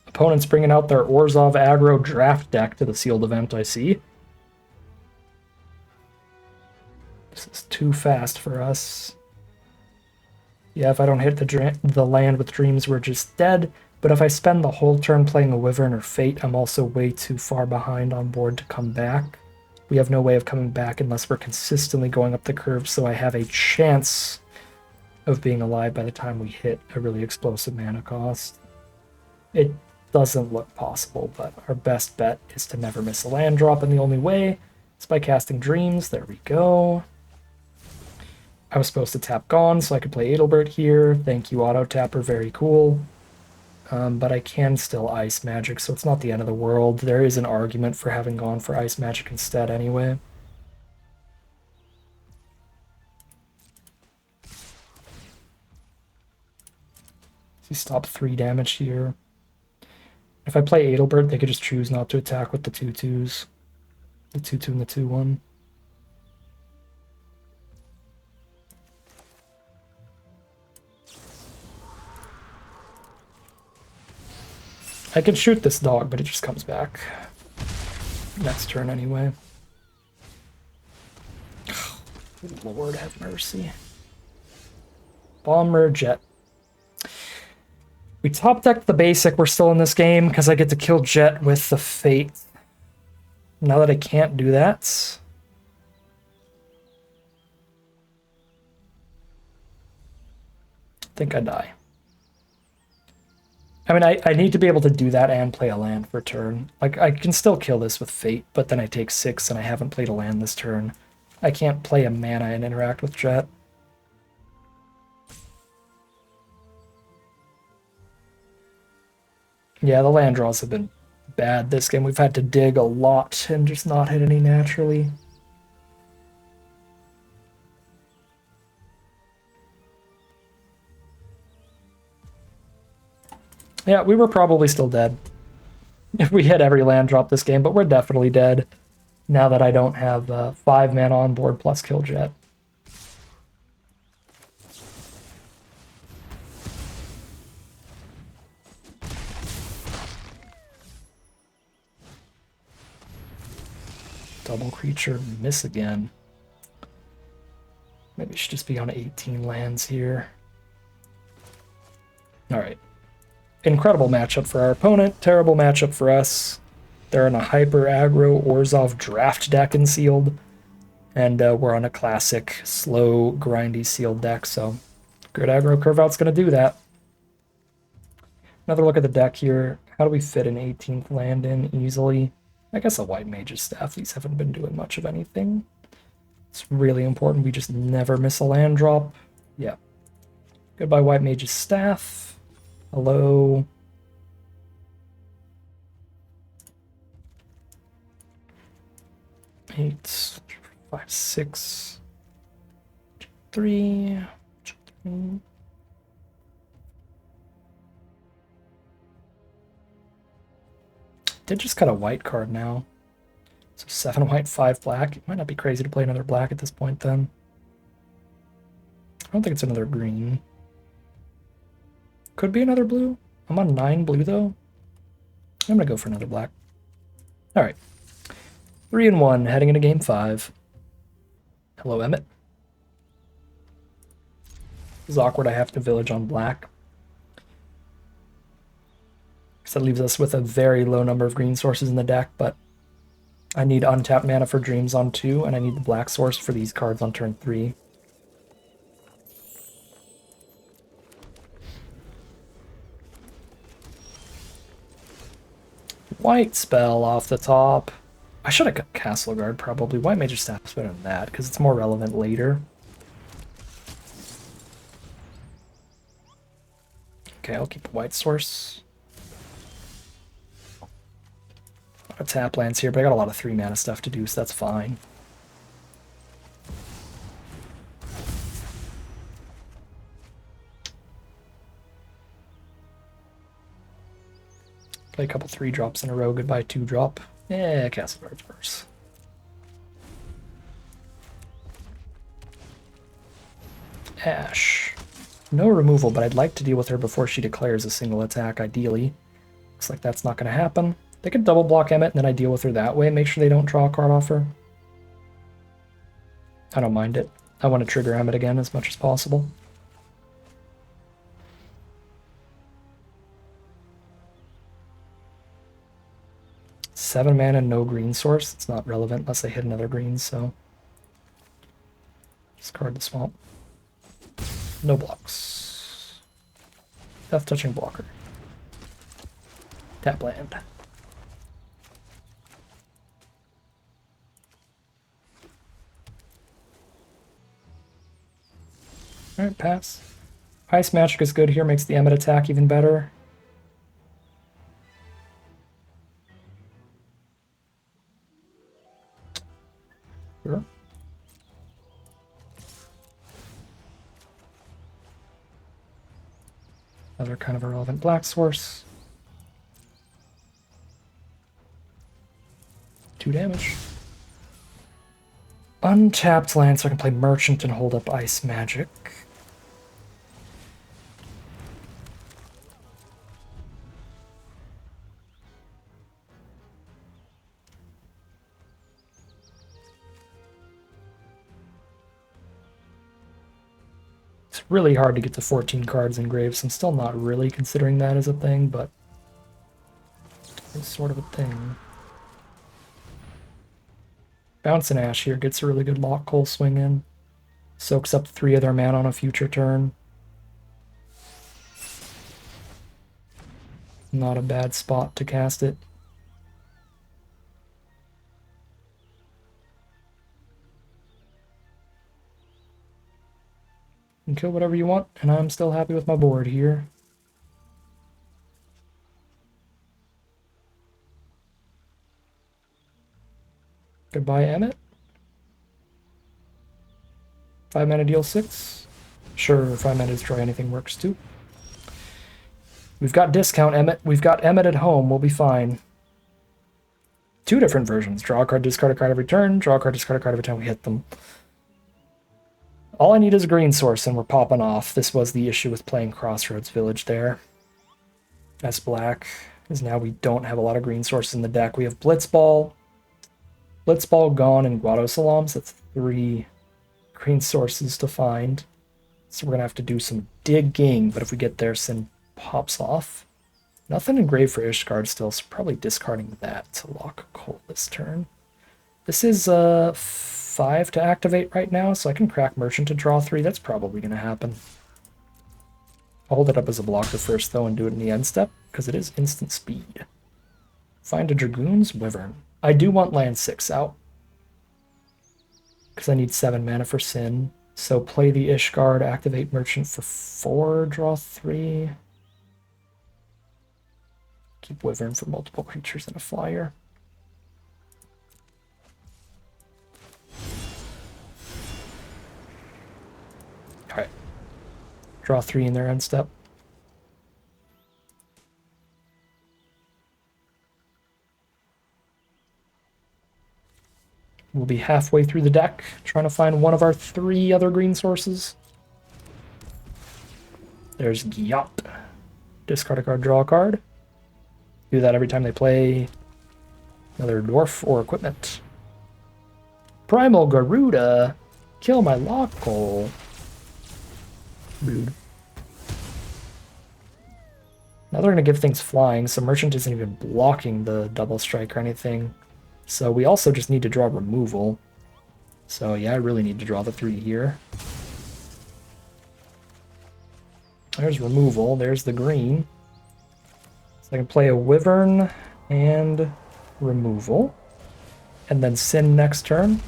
Opponent's bringing out their Orzhov aggro draft deck to the sealed event, I see. This is too fast for us. Yeah, if I don't hit the land with Dreams, we're just dead. But if I spend the whole turn playing a Wyvern or Fate, I'm also way too far behind on board to come back. We have no way of coming back unless we're consistently going up the curve, so I have a chance of being alive by the time we hit a really explosive mana cost. It doesn't look possible, but our best bet is to never miss a land drop, and the only way is by casting Dreams. There we go. I was supposed to tap Gone so I could play Adelbert here. Thank you, Auto Tapper, very cool. But I can still Ice Magic, so it's not the end of the world. There is an argument for having gone for Ice Magic instead anyway. He stopped 3 damage here. If I play Adelbert, they could just choose not to attack with the 2/2s. The 2/2 and the 2/1. I could shoot this dog, but it just comes back. Next turn anyway. Lord have mercy. Bomber Jet. We top decked the basic, we're still in this game, because I get to kill Jet with the Fate. Now that I can't do that... I think I die. I mean, I need to be able to do that and play a land for turn. Like, I can still kill this with Fate, but then I take 6 and I haven't played a land this turn. I can't play a mana and interact with Jet. Yeah, the land draws have been bad this game. We've had to dig a lot and just not hit any naturally. Yeah, we were probably still dead if we hit every land drop this game, but we're definitely dead now that I don't have 5 mana on board plus kill Jet. Double creature, miss again. Maybe we should just be on 18 lands here. Alright. Incredible matchup for our opponent, terrible matchup for us. They're in a hyper aggro Orzhov draft deck in sealed, and we're on a classic slow grindy sealed deck, so Good aggro curve out's going to do that. Another look at the deck here. How do we fit an 18th land in easily? I guess a white mage's staff. These haven't been doing much of anything. It's really important we just never miss a land drop. Yeah. Goodbye, white mage's staff. Hello. Eight, 5, 6, 3. Did just cut a white card now. So 7 white, 5 black. It might not be crazy to play another black at this point then. I don't think it's another green. Could be another blue. I'm on 9 blue though. I'm gonna go for another black. Alright. 3-1 heading into game 5. Hello, Emmett. This is awkward. I have to village on black. So that leaves us with a very low number of green sources in the deck, but I need untapped mana for Dreams on 2, and I need the black source for these cards on turn 3. White spell off the top. I should have got Castle Guard, probably. White Major Staff's better than that, because it's more relevant later. Okay, I'll keep the white source. A lot of tap lands here, but I got a lot of 3-mana stuff to do, so that's fine. Play a couple 3-drops in a row, goodbye 2-drop. Yeah, Castle Guards first. Ash. No removal, but I'd like to deal with her before she declares a single attack, ideally. Looks like that's not going to happen. They could double block Emmett, and then I deal with her that way, make sure they don't draw a card off her. I don't mind it. I want to trigger Emmett again as much as possible. Seven mana, no green source. It's not relevant unless I hit another green, so discard the swamp. No blocks. Death touching blocker. Tap land. Alright, pass. Ice Magic is good here, makes the Emmet attack even better. Sure. Another kind of irrelevant black source. 2 damage. Untapped land, so I can play Merchant and hold up Ice Magic. It's really hard to get to 14 cards in Graves. I'm still not really considering that as a thing, but it's sort of a thing. Bounce and Ash here gets a really good Lock Coal swing in. Soaks up 3 of their mana on a future turn. Not a bad spot to cast it. You can kill whatever you want, and I'm still happy with my board here. Goodbye, Emmett. 5 mana deal 6. Sure, 5 mana destroy anything works too. We've got discount Emmett. We've got Emmett at home. We'll be fine. 2 different versions. Draw a card, discard a card every turn. Draw a card, discard a card every time we hit them. All I need is a green source, and we're popping off. This was the issue with playing Crossroads Village there. As black is now we don't have a lot of green sources in the deck. We have Blitzball. Blitzball gone and Guado Salams. That's 3 green sources to find. So we're going to have to do some digging, but if we get there, Sin pops off. Nothing in grave for Ishgard still, so probably discarding that to lock Coal this turn. This is 5 to activate right now, so I can crack Merchant to draw 3. That's probably going to happen. I'll hold it up as a blocker first, though, and do it in the end step, because it is instant speed. Find a Dragoon's Wyvern. I do want land 6 out, because I need 7 mana for Sin. So play the Ishgard, activate Merchant for 4, draw 3. Keep Wyvern for multiple creatures and a flyer. Alright. Draw 3 in their end step. We'll be halfway through the deck, trying to find one of our 3 other green sources. There's Gyat. Discard a card, draw a card. Do that every time they play another dwarf or equipment. Primal Garuda. Kill my Lockle. Rude. Now they're going to give things flying, so Merchant isn't even blocking the double strike or anything. So we also just need to draw removal. So yeah, I really need to draw the 3 here. There's removal, there's the green. So I can play a Wyvern and removal. And then Sin next turn.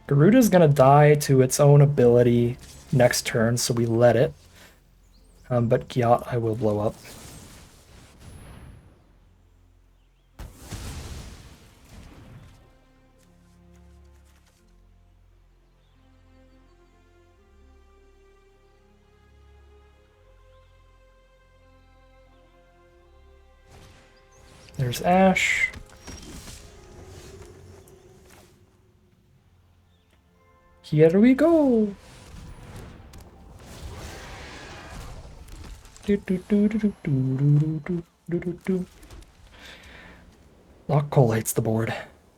Garuda's gonna die to its own ability next turn, so we let it. But Gyat I will blow up. There's Ash. Here we go. Lockcole hates the board.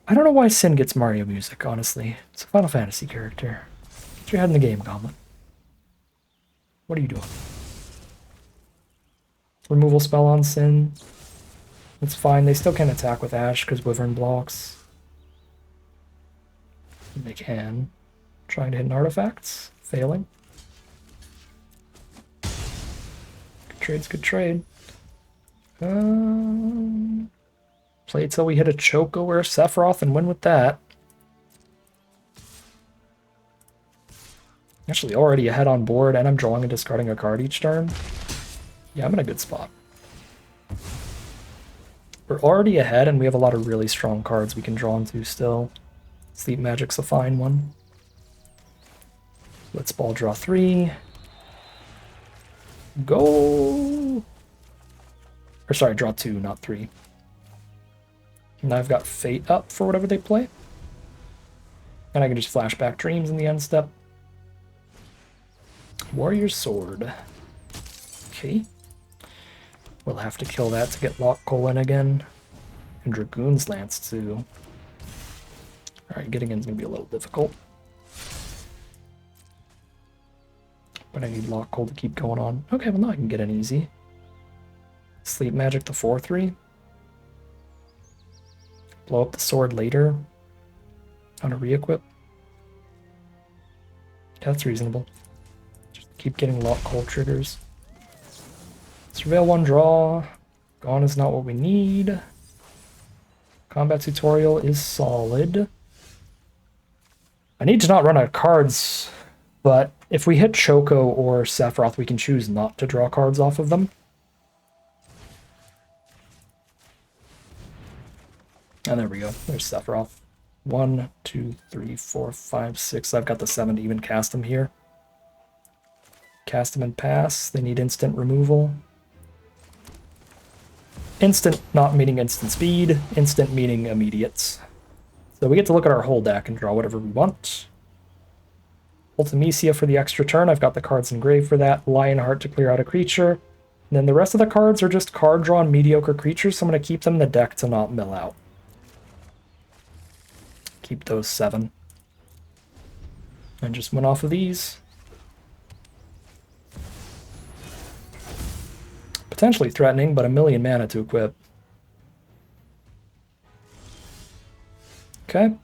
I don't know why Sin gets Mario music, honestly. It's a Final Fantasy character. Get your head in the game, Goblin. What are you doing? Removal spell on Sin. It's fine. They still can't attack with Ash because Wyvern blocks. They can. Trying to hit an artifacts. Failing. Good trade's good trade. Play till we hit a Choco or a Sephiroth and win with that. Actually, already ahead on board, and I'm drawing and discarding a card each turn. Yeah, I'm in a good spot. We're already ahead, and we have a lot of really strong cards we can draw into still. Sleep Magic's a fine one. Let's ball draw 3. Go! Or sorry, draw 2, not 3. And I've got Fate up for whatever they play. And I can just flashback Dreams in the end step. Warrior's Sword. Okay. We'll have to kill that to get Lockcole in again. And Dragoon's Lance too. Alright, getting in's gonna be a little difficult. But I need Lockcole to keep going on. Okay, well now I can get in easy. Sleep Magic the 4/3. Blow up the sword later on a re-equip. Yeah, that's reasonable. Just keep getting Lockcole triggers. Surveil 1 draw. Gone is not what we need. Combat tutorial is solid. I need to not run out of cards, but if we hit Choco or Sephiroth, we can choose not to draw cards off of them. And there we go. There's Sephiroth. 1, 2, 3, 4, 5, 6. I've got the 7 to even cast them here. Cast them and pass. They need instant removal. Instant not meaning instant speed. Instant meaning immediate. So we get to look at our whole deck and draw whatever we want. Ultimecia for the extra turn. I've got the cards engraved for that. Lionheart to clear out a creature. And then the rest of the cards are just card-drawn mediocre creatures, so I'm going to keep them in the deck to not mill out. Keep those 7. And just win off of these. Potentially threatening, but 1,000,000 mana to equip. Okay.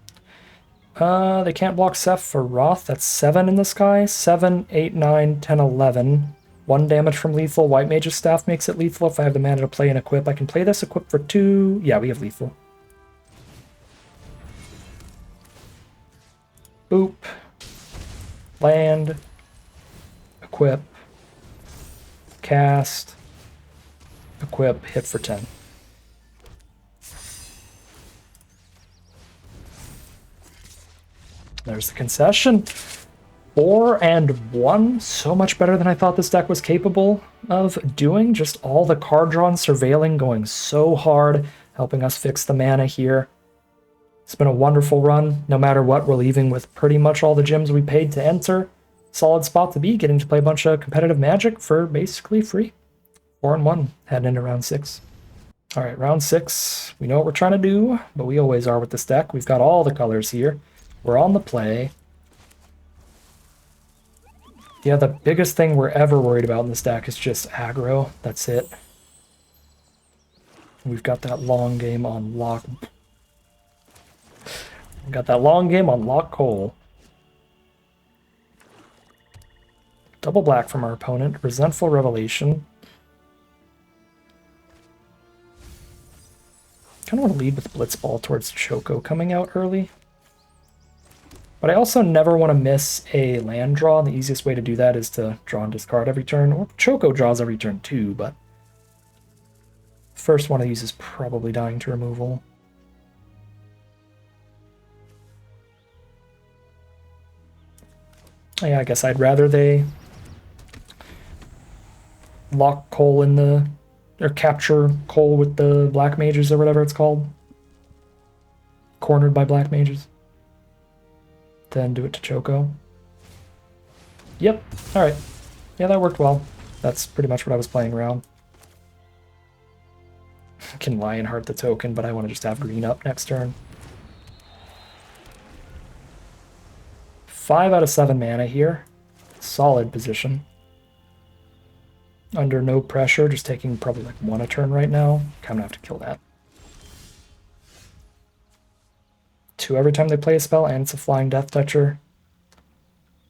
They can't block Seth for Roth. That's 7 in the sky. 7, 8, 9, 10, 11. 1 damage from lethal. White Mage's Staff makes it lethal. If I have the mana to play and equip, I can play this. Equip for 2. Yeah, we have lethal. Boop. Land. Equip. Cast. Equip. Hit for 10. There's the concession. 4 and 1. So much better than I thought this deck was capable of doing. Just all the card draw and surveilling going so hard, helping us fix the mana here. It's been a wonderful run. No matter what, we're leaving with pretty much all the gems we paid to enter. Solid spot to be, getting to play a bunch of competitive Magic for basically free. 4 and 1, heading into round 6. All right, round 6. We know what we're trying to do, but we always are with this deck. We've got all the colors here. We're on the play. Yeah, the biggest thing we're ever worried about in this deck is just aggro. That's it. We've got that long game on lock. We've got that long game on lock Cole. Double black from our opponent. Resentful Revelation. Kind of want to lead with Blitzball towards Choco coming out early. But I also never want to miss a land draw. The easiest way to do that is to draw and discard every turn. Or Choco draws every turn too, but first one of these is probably dying to removal. Yeah, I guess I'd rather they lock Cole in the... or capture Cole with the Black Mages or whatever it's called. Cornered by Black Mages. Then do it to Choco. Yep, alright. Yeah, that worked well. That's pretty much what I was playing around. I can Lionheart the token, but I want to just have green up next turn. 5 out of 7 mana here. Solid position. Under no pressure, just taking probably like 1 a turn right now. I'm gonna have to kill that. 2 every time they play a spell, and it's a flying Death Toucher.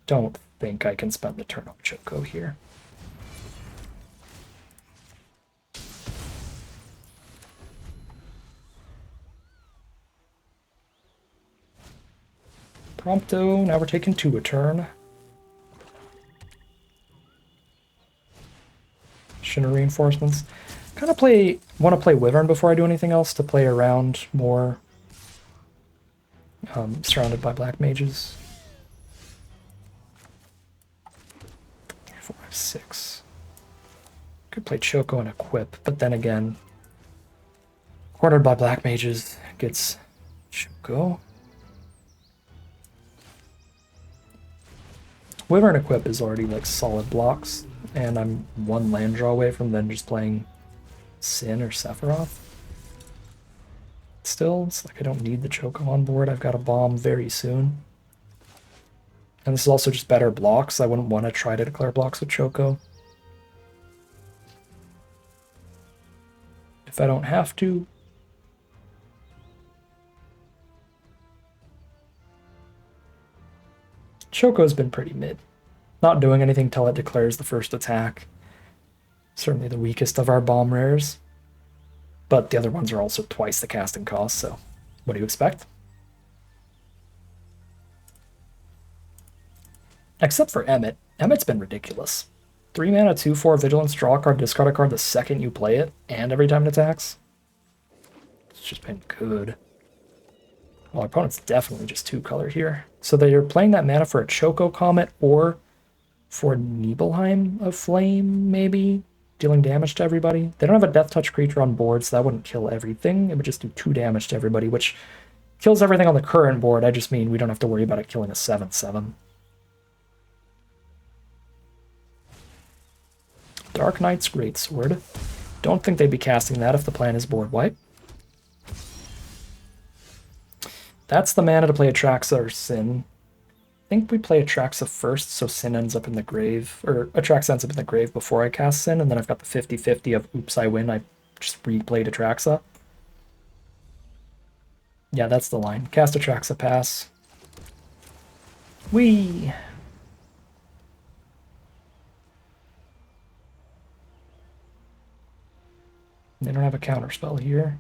Don't think I can spend the turn on Choco here. Prompto, now we're taking 2 a turn. Shinner Reinforcements. Kind of want to play Wyvern before I do anything else to play around more surrounded by Black Mages. 3, 4, 5, 6. Could play Choco and equip, but then again, cornered by Black Mages gets Choco. Wyvern equip is already like solid blocks, and I'm 1 land draw away from then just playing Sin or Sephiroth. Still, it's like I don't need the Choco on board. I've got a bomb very soon. And this is also just better blocks. I wouldn't want to try to declare blocks with Choco. If I don't have to. Choco's been pretty mid. Not doing anything till it declares the first attack. Certainly the weakest of our bomb rares. But the other ones are also twice the casting cost, so what do you expect? Except for Emmet. Emmet's been ridiculous. 3 mana, 2/4 Vigilance, draw a card, discard a card the second you play it, and every time it attacks. It's just been good. Well, our opponent's definitely just 2-color here. So they're playing that mana for a Choco Comet or for Nibelheim of Flame, maybe? Dealing damage to everybody. They don't have a Death Touch creature on board, so that wouldn't kill everything. It would just do 2 damage to everybody, which kills everything on the current board. I just mean we don't have to worry about it killing a 7/7. Dark Knight's Greatsword. Don't think they'd be casting that if the plan is board wipe. That's the mana to play Atraxa or Sin. I think we play Atraxa first, so Sin ends up in the grave, or Atraxa ends up in the grave before I cast Sin, and then I've got the 50-50 of oops, I win, I just replayed Atraxa. Yeah, that's the line. Cast Atraxa, pass. Whee! They don't have a counterspell here.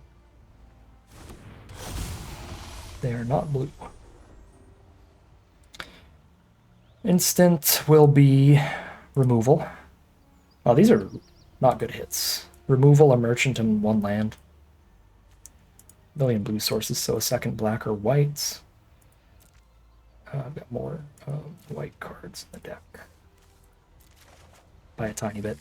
They are not blue. Instant will be removal. Oh, these are not good hits. Removal, a merchant, and 1 land. Million blue sources, so a second black or white. I've got more white cards in the deck. By a tiny bit.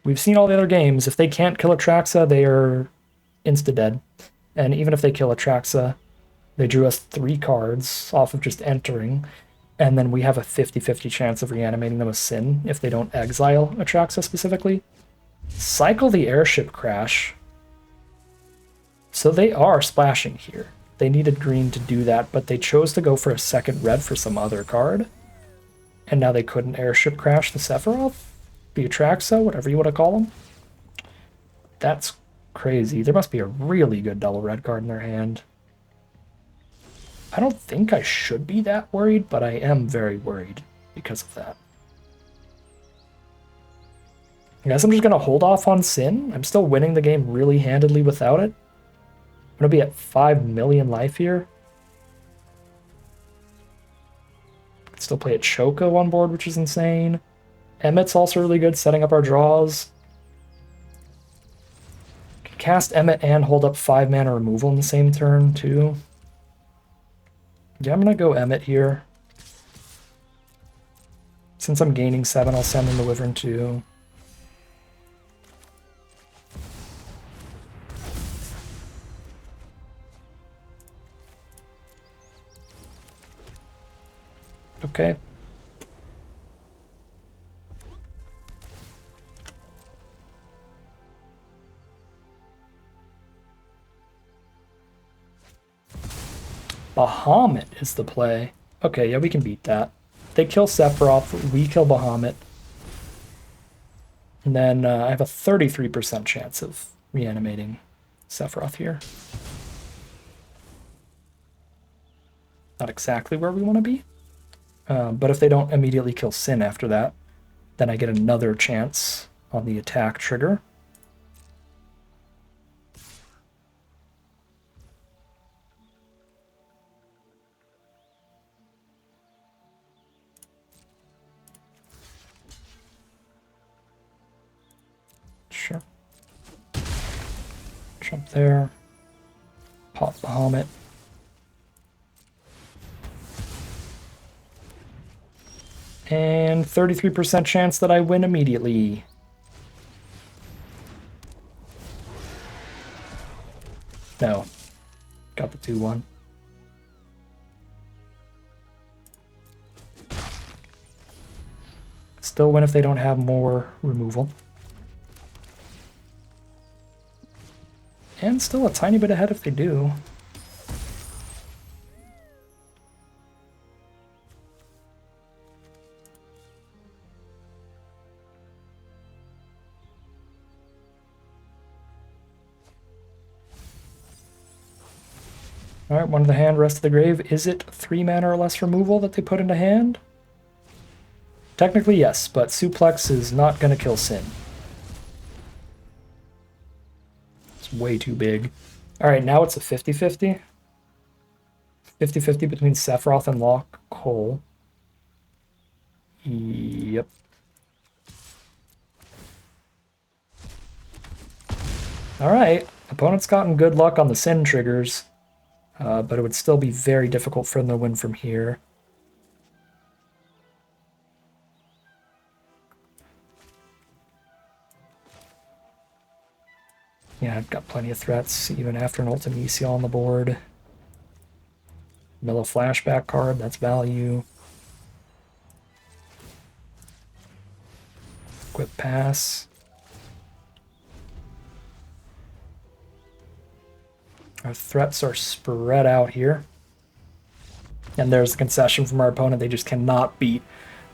We've seen all the other games. If they can't kill Atraxa, they are insta-dead. And even if they kill Atraxa, they drew us 3 cards off of just entering. And then we have a 50-50 chance of reanimating them with Sin if they don't exile Atraxa specifically. Cycle the airship crash. So they are splashing here. They needed green to do that, but they chose to go for a second red for some other card. And now they couldn't airship crash the Sephiroth? The Atraxa, whatever you want to call them. That's crazy. There must be a really good double red card in their hand. I don't think I should be that worried, but I am very worried because of that. I guess I'm just going to hold off on Sin. I'm still winning the game really handedly without it. I'm going to be at 5 million life here. Can still play a Choco on board, which is insane. Emmett's also really good, setting up our draws. Can cast Emmett and hold up 5 mana removal in the same turn, too. Yeah, I'm going to go Emmett here. Since I'm gaining 7, I'll send in the Wyvern too. Okay. Bahamut is the play. Okay, yeah, we can beat that. They kill Sephiroth, we kill Bahamut. And then I have a 33% chance of reanimating Sephiroth here. Not exactly where we want to be. But if they don't immediately kill Sin after that, then I get another chance on the attack trigger. Sure. Jump there. Pop Bahamut. And 33% chance that I win immediately. No. Got the 2-1. Still win if they don't have more removal. And still a tiny bit ahead if they do. Alright, one of the hand, rest of the grave. Is it 3 mana or less removal that they put into hand? Technically, yes, but Suplex is not going to kill Sin. It's way too big. Alright, now it's a 50-50. 50-50 between Sephiroth and Lock Cole. Yep. Alright, opponent's gotten good luck on the Sin triggers. But it would still be very difficult for them to win from here. Yeah, I've got plenty of threats, even after an Ultimecia on the board. Mill a flashback card, that's value. Equip pass. Our threats are spread out here. And there's a concession from our opponent. They just cannot beat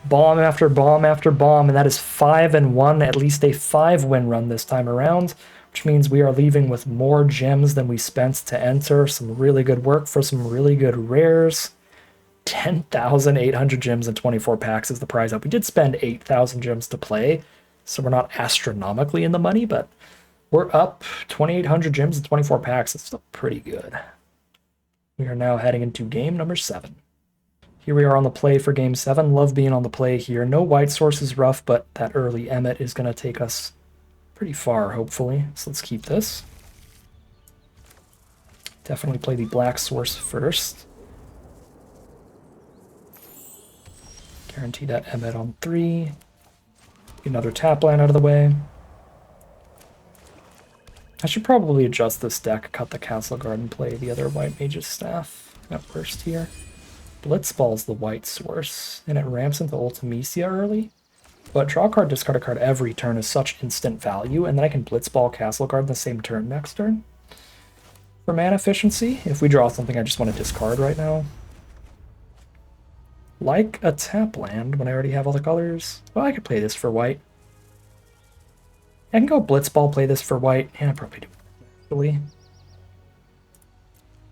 Bomb after bomb after bomb, and that is 5-1, at least a 5-win run this time around, which means we are leaving with more gems than we spent to enter. Some really good work for some really good rares. 10,800 gems and 24 packs is the prize up. We did spend 8,000 gems to play, so we're not astronomically in the money, but we're up 2,800 gems and 24 packs. It's still pretty good. We are now heading into game number 7. Here we are on the play for game 7. Love being on the play here. No white source is rough, but that early Emmet is going to take us pretty far, hopefully. So let's keep this. Definitely play the black source first. Guarantee that Emmet on 3. Get another tap land out of the way. I should probably adjust this deck, cut the Castle Guard, and play the other white mage's staff at worst here. Blitzball's the white source, and it ramps into Ultimecia early. But draw a card, discard a card every turn is such instant value, and then I can Blitzball Castle Guard the same turn next turn. For mana efficiency, if we draw something I just want to discard right now. Like a tap land when I already have all the colors. Well, I could play this for white. I can go Blitzball, play this for white. Yeah, I probably do, actually.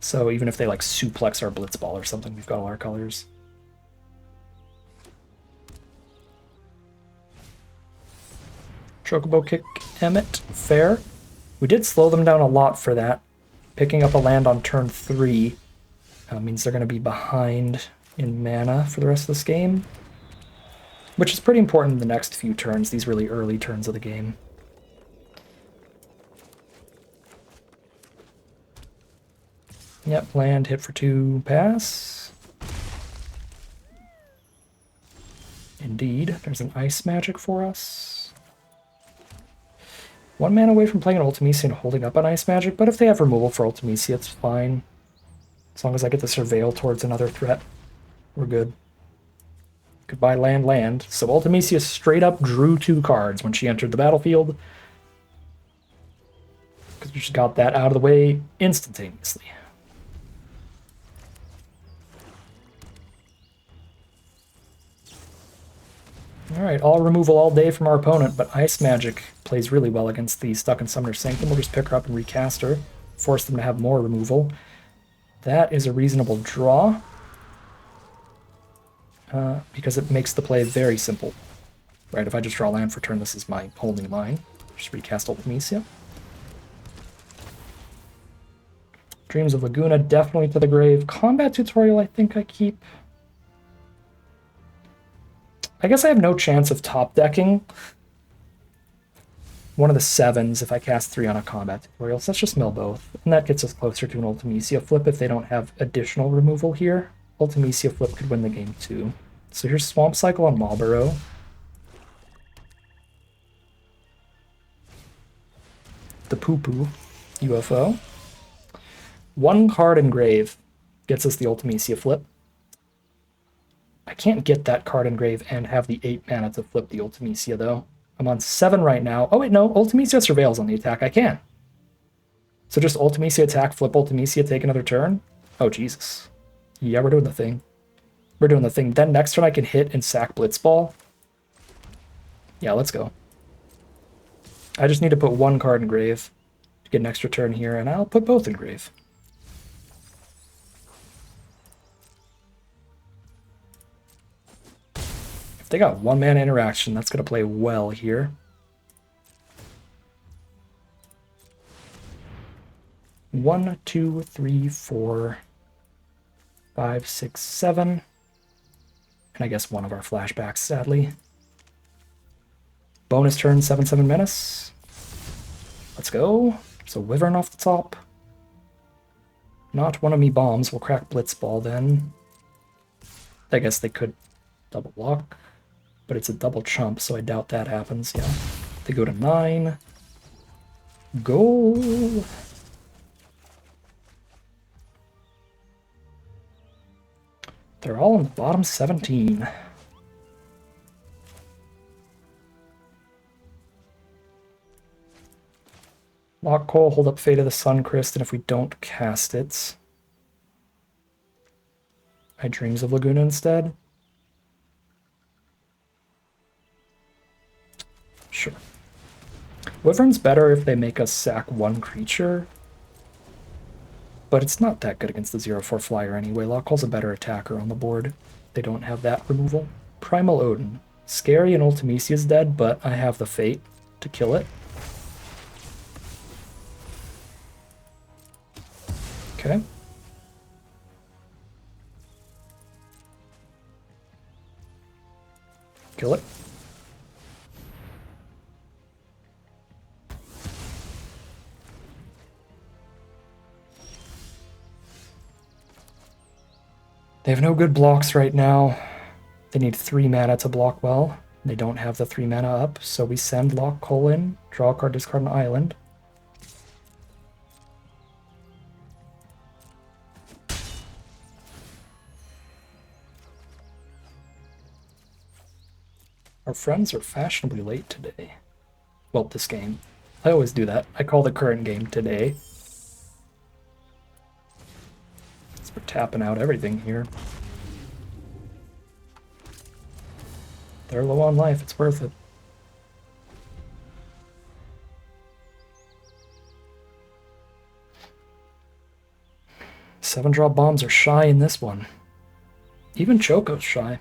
So even if they like suplex our Blitzball or something, we've got all our colors. Chocobo kick Emmet, fair. We did slow them down a lot for that. Picking up a land on turn 3 means they're going to be behind in mana for the rest of this game, which is pretty important in the next few turns, these really early turns of the game. Yep, land, hit for 2, pass. Indeed, there's an ice magic for us. 1 mana away from playing an Ultimecia and holding up an ice magic, but if they have removal for Ultimecia, it's fine. As long as I get to surveil towards another threat, we're good. Goodbye, land, land. So Ultimecia straight up drew 2 cards when she entered the battlefield, because we just got that out of the way instantaneously. Alright, all removal all day from our opponent, but Ice Magic plays really well against the Stuck in Summoner's Sanctum. We'll just pick her up and recast her, force them to have more removal. That is a reasonable draw, because it makes the play very simple. Right, if I just draw land for turn, this is my only line. Just recast Ultimecia. Dreams of Laguna, definitely to the grave. Combat Tutorial, I think I keep. I guess I have no chance of top decking one of the 7s if I cast 3 on a combat tutorial, so let's just mill both. And that gets us closer to an Ultimecia flip if they don't have additional removal here. Ultimecia flip could win the game too. So here's Swamp Cycle on Marlborough. The Poo-Poo UFO. 1 card engrave gets us the Ultimecia flip. I can't get that card engrave and have the 8 mana to flip the Ultimecia, though. I'm on 7 right now. Oh, wait, no. Ultimecia surveils on the attack. I can. So just Ultimecia attack, flip Ultimecia, take another turn? Oh, Jesus. Yeah, we're doing the thing. We're doing the thing. Then next turn I can hit and sack Blitzball. Yeah, let's go. I just need to put 1 card engrave to get an extra turn here, and I'll put both engrave. They got 1 mana interaction. That's going to play well here. 1, 2, 3, 4, 5, 6, 7. And I guess 1 of our flashbacks, sadly. Bonus turn, 7/7 Menace. Let's go. So Wyvern off the top. Not one of me bombs. We'll crack Blitzball then. I guess they could double block. But it's a double chump, so I doubt that happens, yeah. They go to 9. Goal! They're all in the bottom 17. Lock Coal, hold up Fate of the Suncrest, and if we don't cast it, I Dreams of Laguna instead. Sure. Wyvern's better if they make us sack one creature, but it's not that good against the 0/4 flyer anyway. Lockcall's a better attacker on the board. They don't have that removal. Primal Odin. Scary and Ultimisia's dead, but I have the Fate to kill it. Okay. Kill it. They have no good blocks right now. They need 3 mana to block well. They don't have the 3 mana up, so we send Lockcall in, draw a card, discard an island. Our friends are fashionably late today. Well, this game. I always do that. I call the current game today. So we're tapping out everything here. They're low on life, it's worth it. Seven-drop bombs are shy in this one. Even Choco's shy.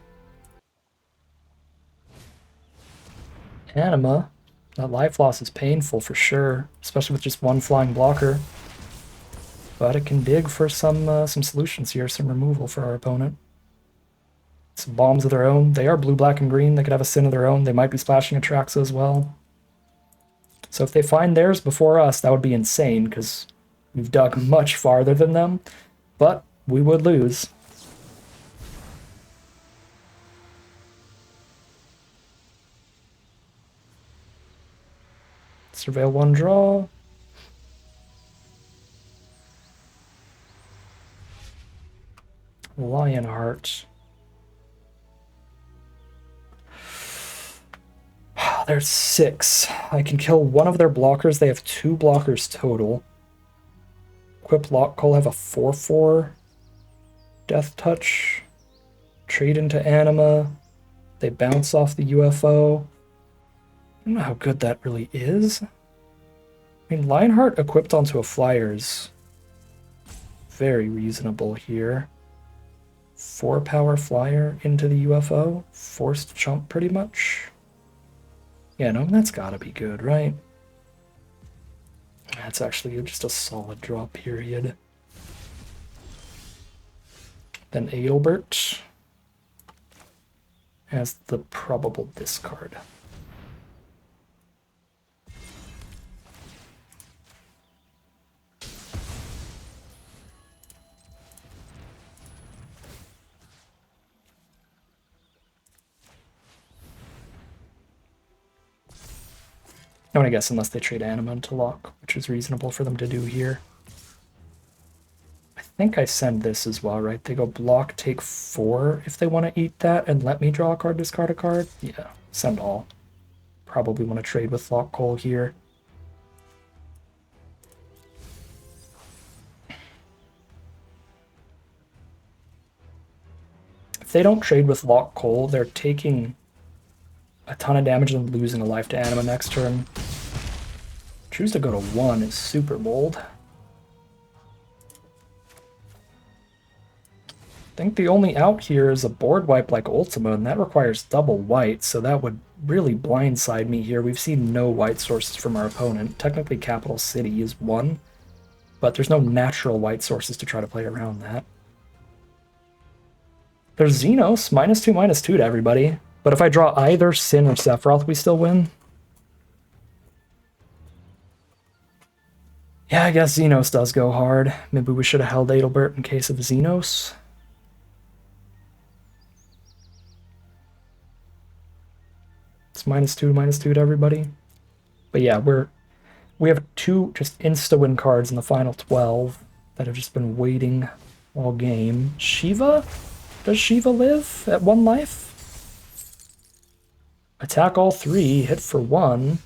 Anima. That life loss is painful for sure, especially with just one flying blocker. But it can dig for some solutions here, some removal for our opponent. Some bombs of their own. They are blue, black, and green. They could have a sin of their own. They might be splashing Atraxa as well. So if they find theirs before us, that would be insane, because we've dug much farther than them. But we would lose. Surveil one draw. Lionheart. There's 6. I can kill one of their blockers. They have 2 blockers total. Equip Lockcall have a 4/4. Death Touch. Trade into Anima. They bounce off the UFO. I don't know how good that really is. I mean, Lionheart equipped onto a flyer is very reasonable here. 4-power flyer into the UFO. Forced chump, pretty much. Yeah, no, that's gotta be good, right? That's actually just a solid draw, period. Then Adelbert as the probable discard. I want to guess unless they trade Anima into lock, which is reasonable for them to do here. I think I send this as well, right? They go block, take 4 if they want to eat that, and let me draw a card, discard a card. Yeah, send all. Probably want to trade with Lockcall here. If they don't trade with Lockcall, they're taking a ton of damage and losing a life to Anima next turn. Choose to go to 1 is super bold. I think the only out here is a board wipe like Ultima, and that requires double white, so that would really blindside me here. We've seen no white sources from our opponent. Technically Capital City is 1, but there's no natural white sources to try to play around that. There's Xenos, -2/-2 to everybody. But if I draw either Sin or Sephiroth, we still win. Yeah, I guess Xenos does go hard. Maybe we should have held Adelbert in case of Xenos. It's -2/-2 to everybody. But yeah, we have 2 just insta-win cards in the final 12 that have just been waiting all game. Shiva? Does Shiva live at 1 life? Attack all 3, hit for 1.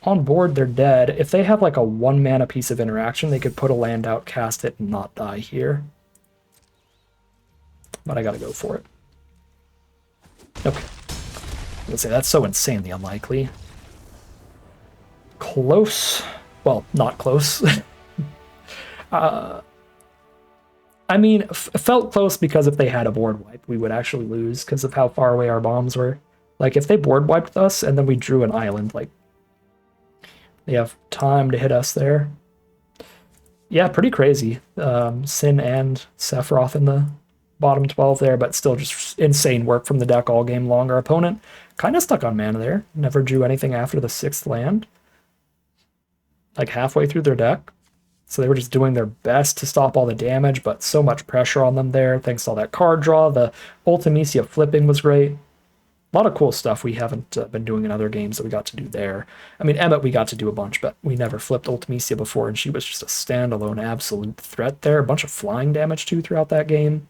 On board, they're dead. If they have like a 1 mana piece of interaction, they could put a land out, cast it, and not die here. but I gotta go for it. Okay. Let's say that's so insanely unlikely. Close. Well, not close. I mean, it felt close because if they had a board wipe, we would actually lose because of how far away our bombs were. Like, if they board wiped us and then we drew an island, like, they have time to hit us there. Yeah, pretty crazy. Sin and Sephiroth in the bottom 12 there, but still just insane work from the deck all game long. Our opponent kind of stuck on mana there. Never drew anything after the 6th land. Like halfway through their deck. So they were just doing their best to stop all the damage, but so much pressure on them there thanks to all that card draw. The Ultimisia flipping was great. A lot of cool stuff we haven't been doing in other games that we got to do there. I mean, Emmet we got to do a bunch, but we never flipped Ultimisia before, and she was just a standalone absolute threat there. A bunch of flying damage, too, throughout that game.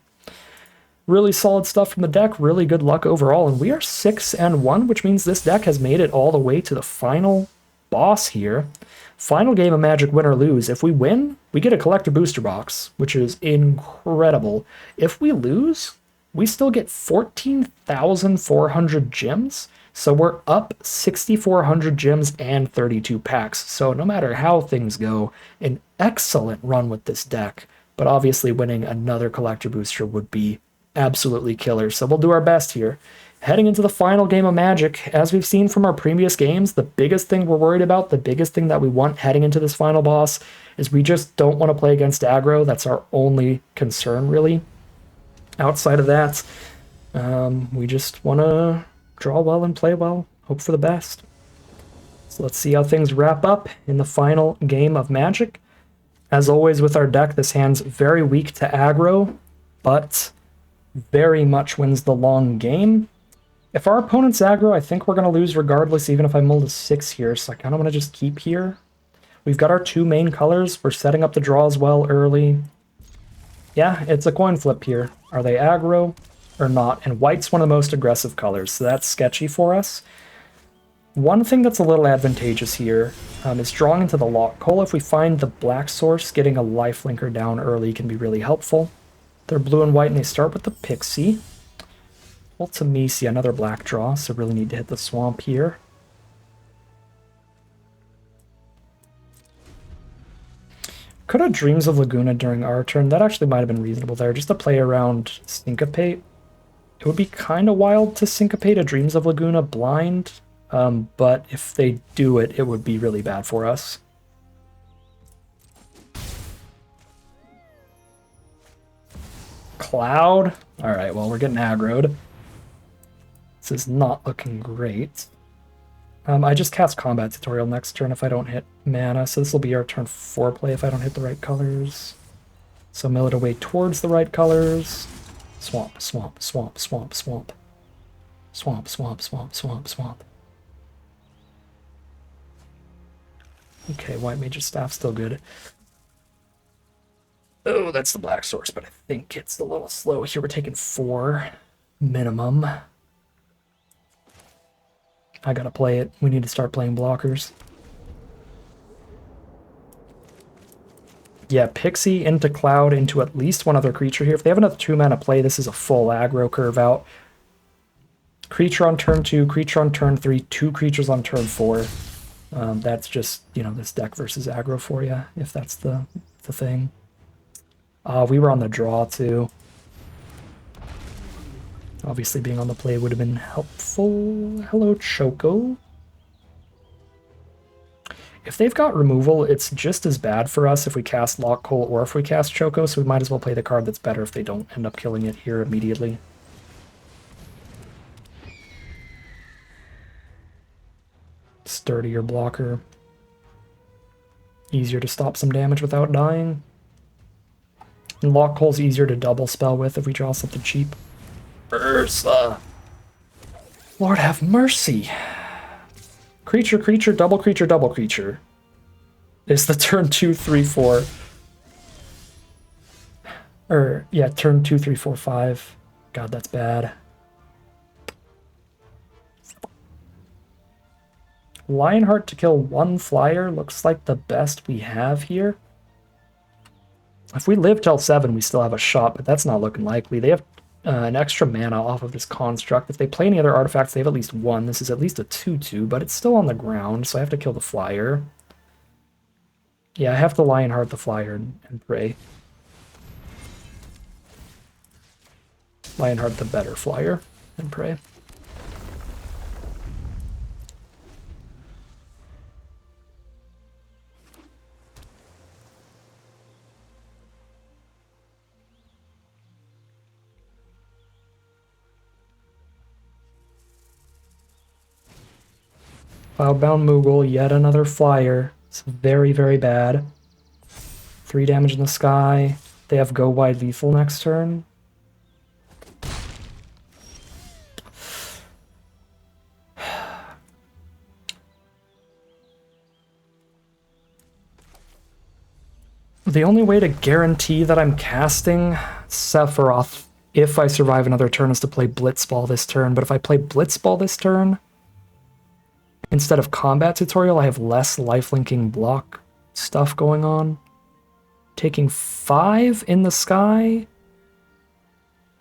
Really solid stuff from the deck. Really good luck overall, and we are 6-1, which means this deck has made it all the way to the final boss here. Final game of Magic, win or lose. If we win, we get a collector booster box, which is incredible. If we lose, we still get 14,400 gems. So we're up 6,400 gems and 32 packs. So no matter how things go, an excellent run with this deck. But obviously winning another collector booster would be absolutely killer. So we'll do our best here. Heading into the final game of Magic, as we've seen from our previous games, the biggest thing we're worried about, the biggest thing that we want heading into this final boss, is we just don't want to play against aggro. That's our only concern, really. Outside of that, we just want to draw well and play well, hope for the best. So let's see how things wrap up in the final game of Magic. As always with our deck, this hand's very weak to aggro, but very much wins the long game. If our opponent's aggro, I think we're going to lose regardless, even if I mull to 6 here, so I kind of want to just keep here. We've got our 2 main colors. We're setting up the draws well early. Yeah, it's a coin flip here. Are they aggro or not? And white's one of the most aggressive colors, so that's sketchy for us. One thing that's a little advantageous here is drawing into the lock coal. If we find the black source, getting a lifelinker down early can be really helpful. They're blue and white, and they start with the Pixie. Ultimisia, another black draw, so really need to hit the swamp here. Could have Dreams of Laguna during our turn. That actually might have been reasonable there, just to play around Syncopate. It would be kind of wild to Syncopate a Dreams of Laguna blind, but if they do it, it would be really bad for us. Cloud? Alright, well, we're getting aggroed. This is not looking great. I just cast Combat Tutorial next turn if I don't hit mana, so this will be our turn 4 play if I don't hit the right colors. So mill it away towards the right colors. Swamp, swamp, swamp, swamp, swamp. Swamp, swamp, swamp, swamp, swamp. Okay, White Mage's Staff still good. Oh, that's the black source, but I think it's a little slow here. We're taking 4 minimum. I gotta play it. We need to start playing blockers. Yeah, Pixie into Cloud into at least one other creature here. If they have enough 2-mana play, this is a full aggro curve out. Creature on turn 2, creature on turn 3, 2 creatures on turn 4. That's just, you know, this deck versus aggro for you, if that's the thing. We were on the draw, too. Obviously, being on the play would have been helpful. Hello, Choco. If they've got removal, it's just as bad for us if we cast Lock Coal or if we cast Choco, so we might as well play the card that's better if they don't end up killing it here immediately. Sturdier blocker. Easier to stop some damage without dying. And Lock Coal's easier to double spell with if we draw something cheap. Ursa! Lord have mercy! Creature, creature, double creature, double creature. Is the turn 2, 3, 4. Or, yeah, turn 2, 3, 4, 5. God, that's bad. Lionheart to kill 1 flyer looks like the best we have here. If we live till 7, we still have a shot, but that's not looking likely. They have an extra mana off of this construct. If they play any other artifacts, they have at least one. This is at least a 2/2, but it's still on the ground, so I have to kill the flyer. Yeah, I have to Lionheart the flyer and pray. Lionheart the better flyer and pray. Cloudbound Moogle, yet another flyer. It's very, very bad. 3 damage in the sky. They have Go Wide Lethal next turn. The only way to guarantee that I'm casting Sephiroth if I survive another turn is to play Blitzball this turn. But if I play Blitzball this turn, instead of Combat Tutorial, I have less lifelinking block stuff going on. Taking 5 in the sky.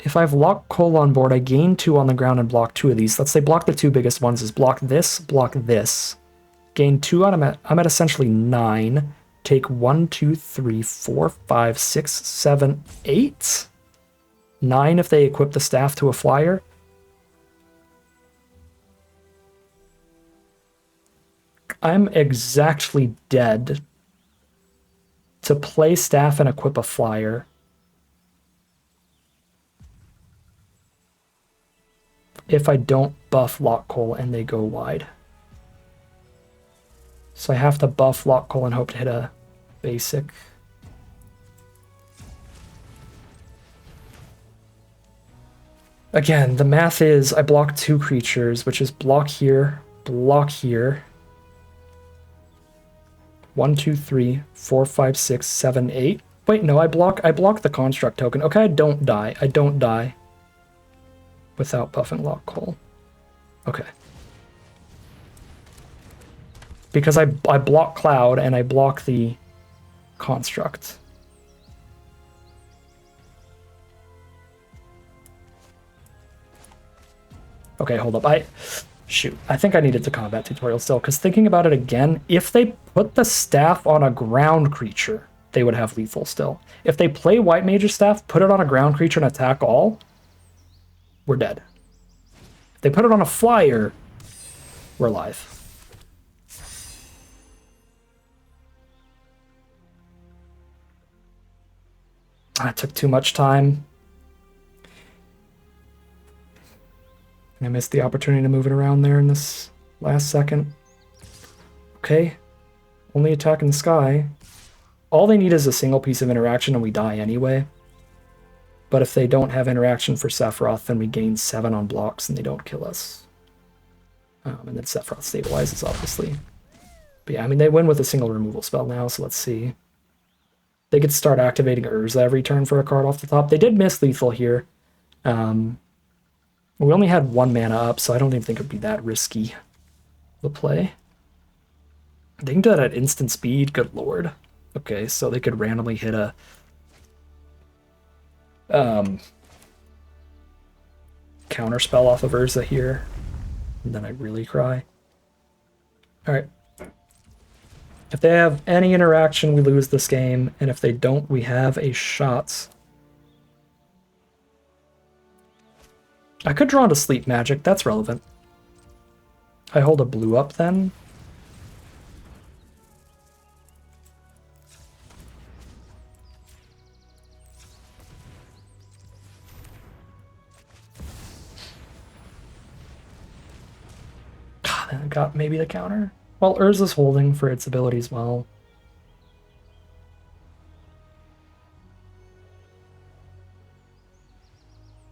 If I have Lock Coal on board, I gain 2 on the ground and block 2 of these. Let's say block the 2 biggest ones is block this. Gain 2 out, I'm at essentially 9. Take 1, 2, 3, 4, 5, 6, 7, 8. 9 if they equip the staff to a flyer. I'm exactly dead to play staff and equip a flyer. If I don't buff Lock Coal and they go wide. So I have to buff Lock Coal and hope to hit a basic. Again, the math is I block 2 creatures, which is block here, block here. 1, 2, 3, 4, 5, 6, 7, 8. Wait, no, I block the construct token. Okay, I don't die without buffing Lock Coal. Okay. Because I block Cloud and I block the construct. Okay, hold up. Shoot, I think I needed to Combat Tutorial still, because thinking about it again, if they put the staff on a ground creature, they would have lethal still. If they play White Mage's Staff, put it on a ground creature and attack all, we're dead. If they put it on a flyer, we're alive. That took too much time. I missed the opportunity to move it around there in this last second. Okay. Only attack in the sky. All they need is a single piece of interaction and we die anyway. But if they don't have interaction for Sephiroth, then we gain 7 on blocks and they don't kill us. And then Sephiroth stabilizes, obviously. But yeah, I mean, they win with a single removal spell now, so let's see. They could start activating Urza every turn for a card off the top. They did miss lethal here. We only had 1 mana up, so I don't even think it would be that risky to play. They can do that at instant speed, good lord. Okay, so they could randomly hit a counter spell off of Urza here, and then I'd really cry. Alright. If they have any interaction, we lose this game, and if they don't, we have a shot. I could draw into Sleep Magic, that's relevant. I hold a blue up then. Then I got maybe the counter. Well, Urza's holding for its ability as well.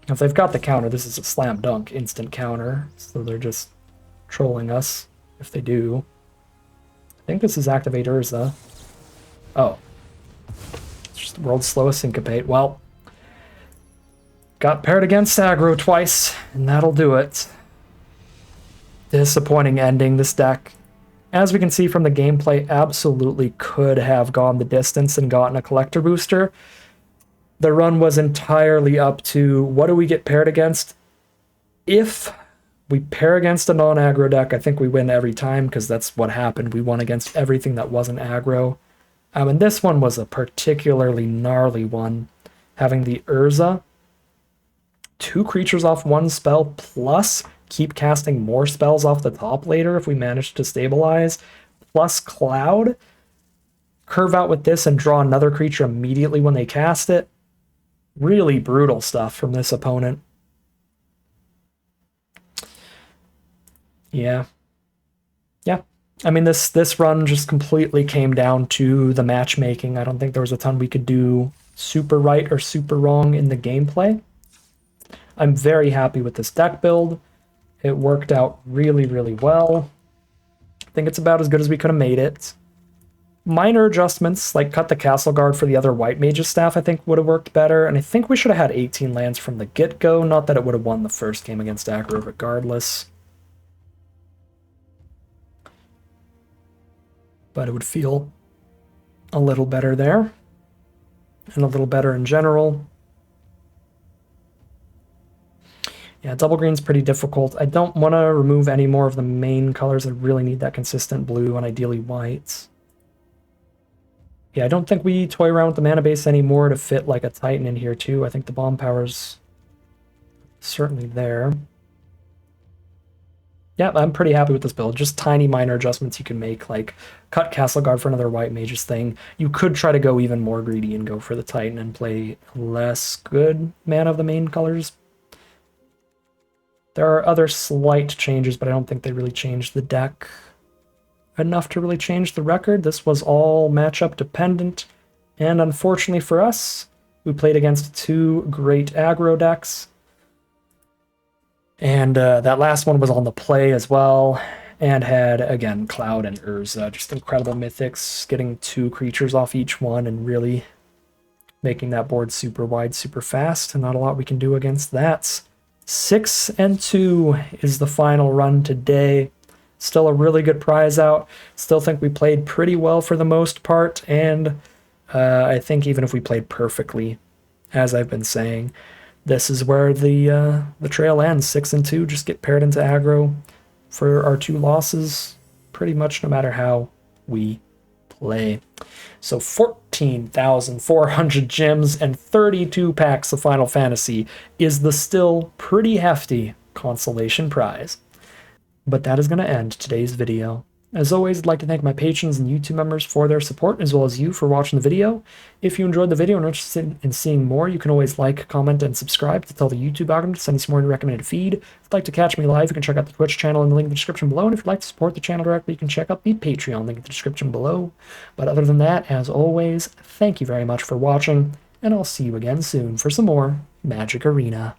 If they've got the counter, this is a slam dunk instant counter, so they're just trolling us if they do. I think this is Activate Urza. Oh. It's just the world's slowest syncopate. Well, got paired against aggro twice, and that'll do it. Disappointing ending. This deck, as we can see from the gameplay, absolutely could have gone the distance and gotten a collector booster. The run was entirely up to what do we get paired against. If we pair against a non-aggro deck, I think we win every time because that's what happened. We won against everything that wasn't aggro. And this one was a particularly gnarly one, having the Urza, 2 creatures off 1 spell, plus keep casting more spells off the top later if we manage to stabilize, plus Cloud, curve out with this and draw another creature immediately when they cast it. Really brutal stuff from this opponent. Yeah. I mean, this run just completely came down to the matchmaking. I don't think there was a ton we could do super right or super wrong in the gameplay. I'm very happy with this deck build. It worked out really, really well. I think it's about as good as we could have made it. Minor adjustments, like cut the Castle Guard for the other White Mage's Staff, I think would have worked better. And I think we should have had 18 lands from the get-go. Not that it would have won the first game against aggro regardless. But it would feel a little better there. And a little better in general. Yeah, double green's pretty difficult. I don't want to remove any more of the main colors. I really need that consistent blue and ideally white. Yeah, I don't think we toy around with the mana base anymore to fit like a Titan in here too. I think the bomb power's certainly there. Yeah, I'm pretty happy with this build. Just tiny minor adjustments you can make, like cut Castle Guard for another White Mage's thing. You could try to go even more greedy and go for the Titan and play less good mana of the main colors. There are other slight changes, but I don't think they really changed the deck enough to really change the record. This was all matchup dependent, and unfortunately for us, we played against 2 great aggro decks. And that last one was on the play as well, and had, again, Cloud and Urza, just incredible mythics, getting 2 creatures off each one and really making that board super wide, super fast, and not a lot we can do against that. 6-2 is the final run today. Still a really good prize out. Still think we played pretty well for the most part, and I think even if we played perfectly, as I've been saying, this is where the trail ends. 6-2, just get paired into aggro for our 2 losses, pretty much no matter how we play. So 14,400 gems and 32 packs of Final Fantasy is the still pretty hefty consolation prize. But that is going to end today's video. As always, I'd like to thank my patrons and YouTube members for their support, as well as you for watching the video. If you enjoyed the video and are interested in seeing more, you can always like, comment, and subscribe to tell the YouTube algorithm to send you some more recommended feed. If you'd like to catch me live, you can check out the Twitch channel in the link in the description below, and if you'd like to support the channel directly, you can check out the Patreon link in the description below. But other than that, as always, thank you very much for watching, and I'll see you again soon for some more Magic Arena.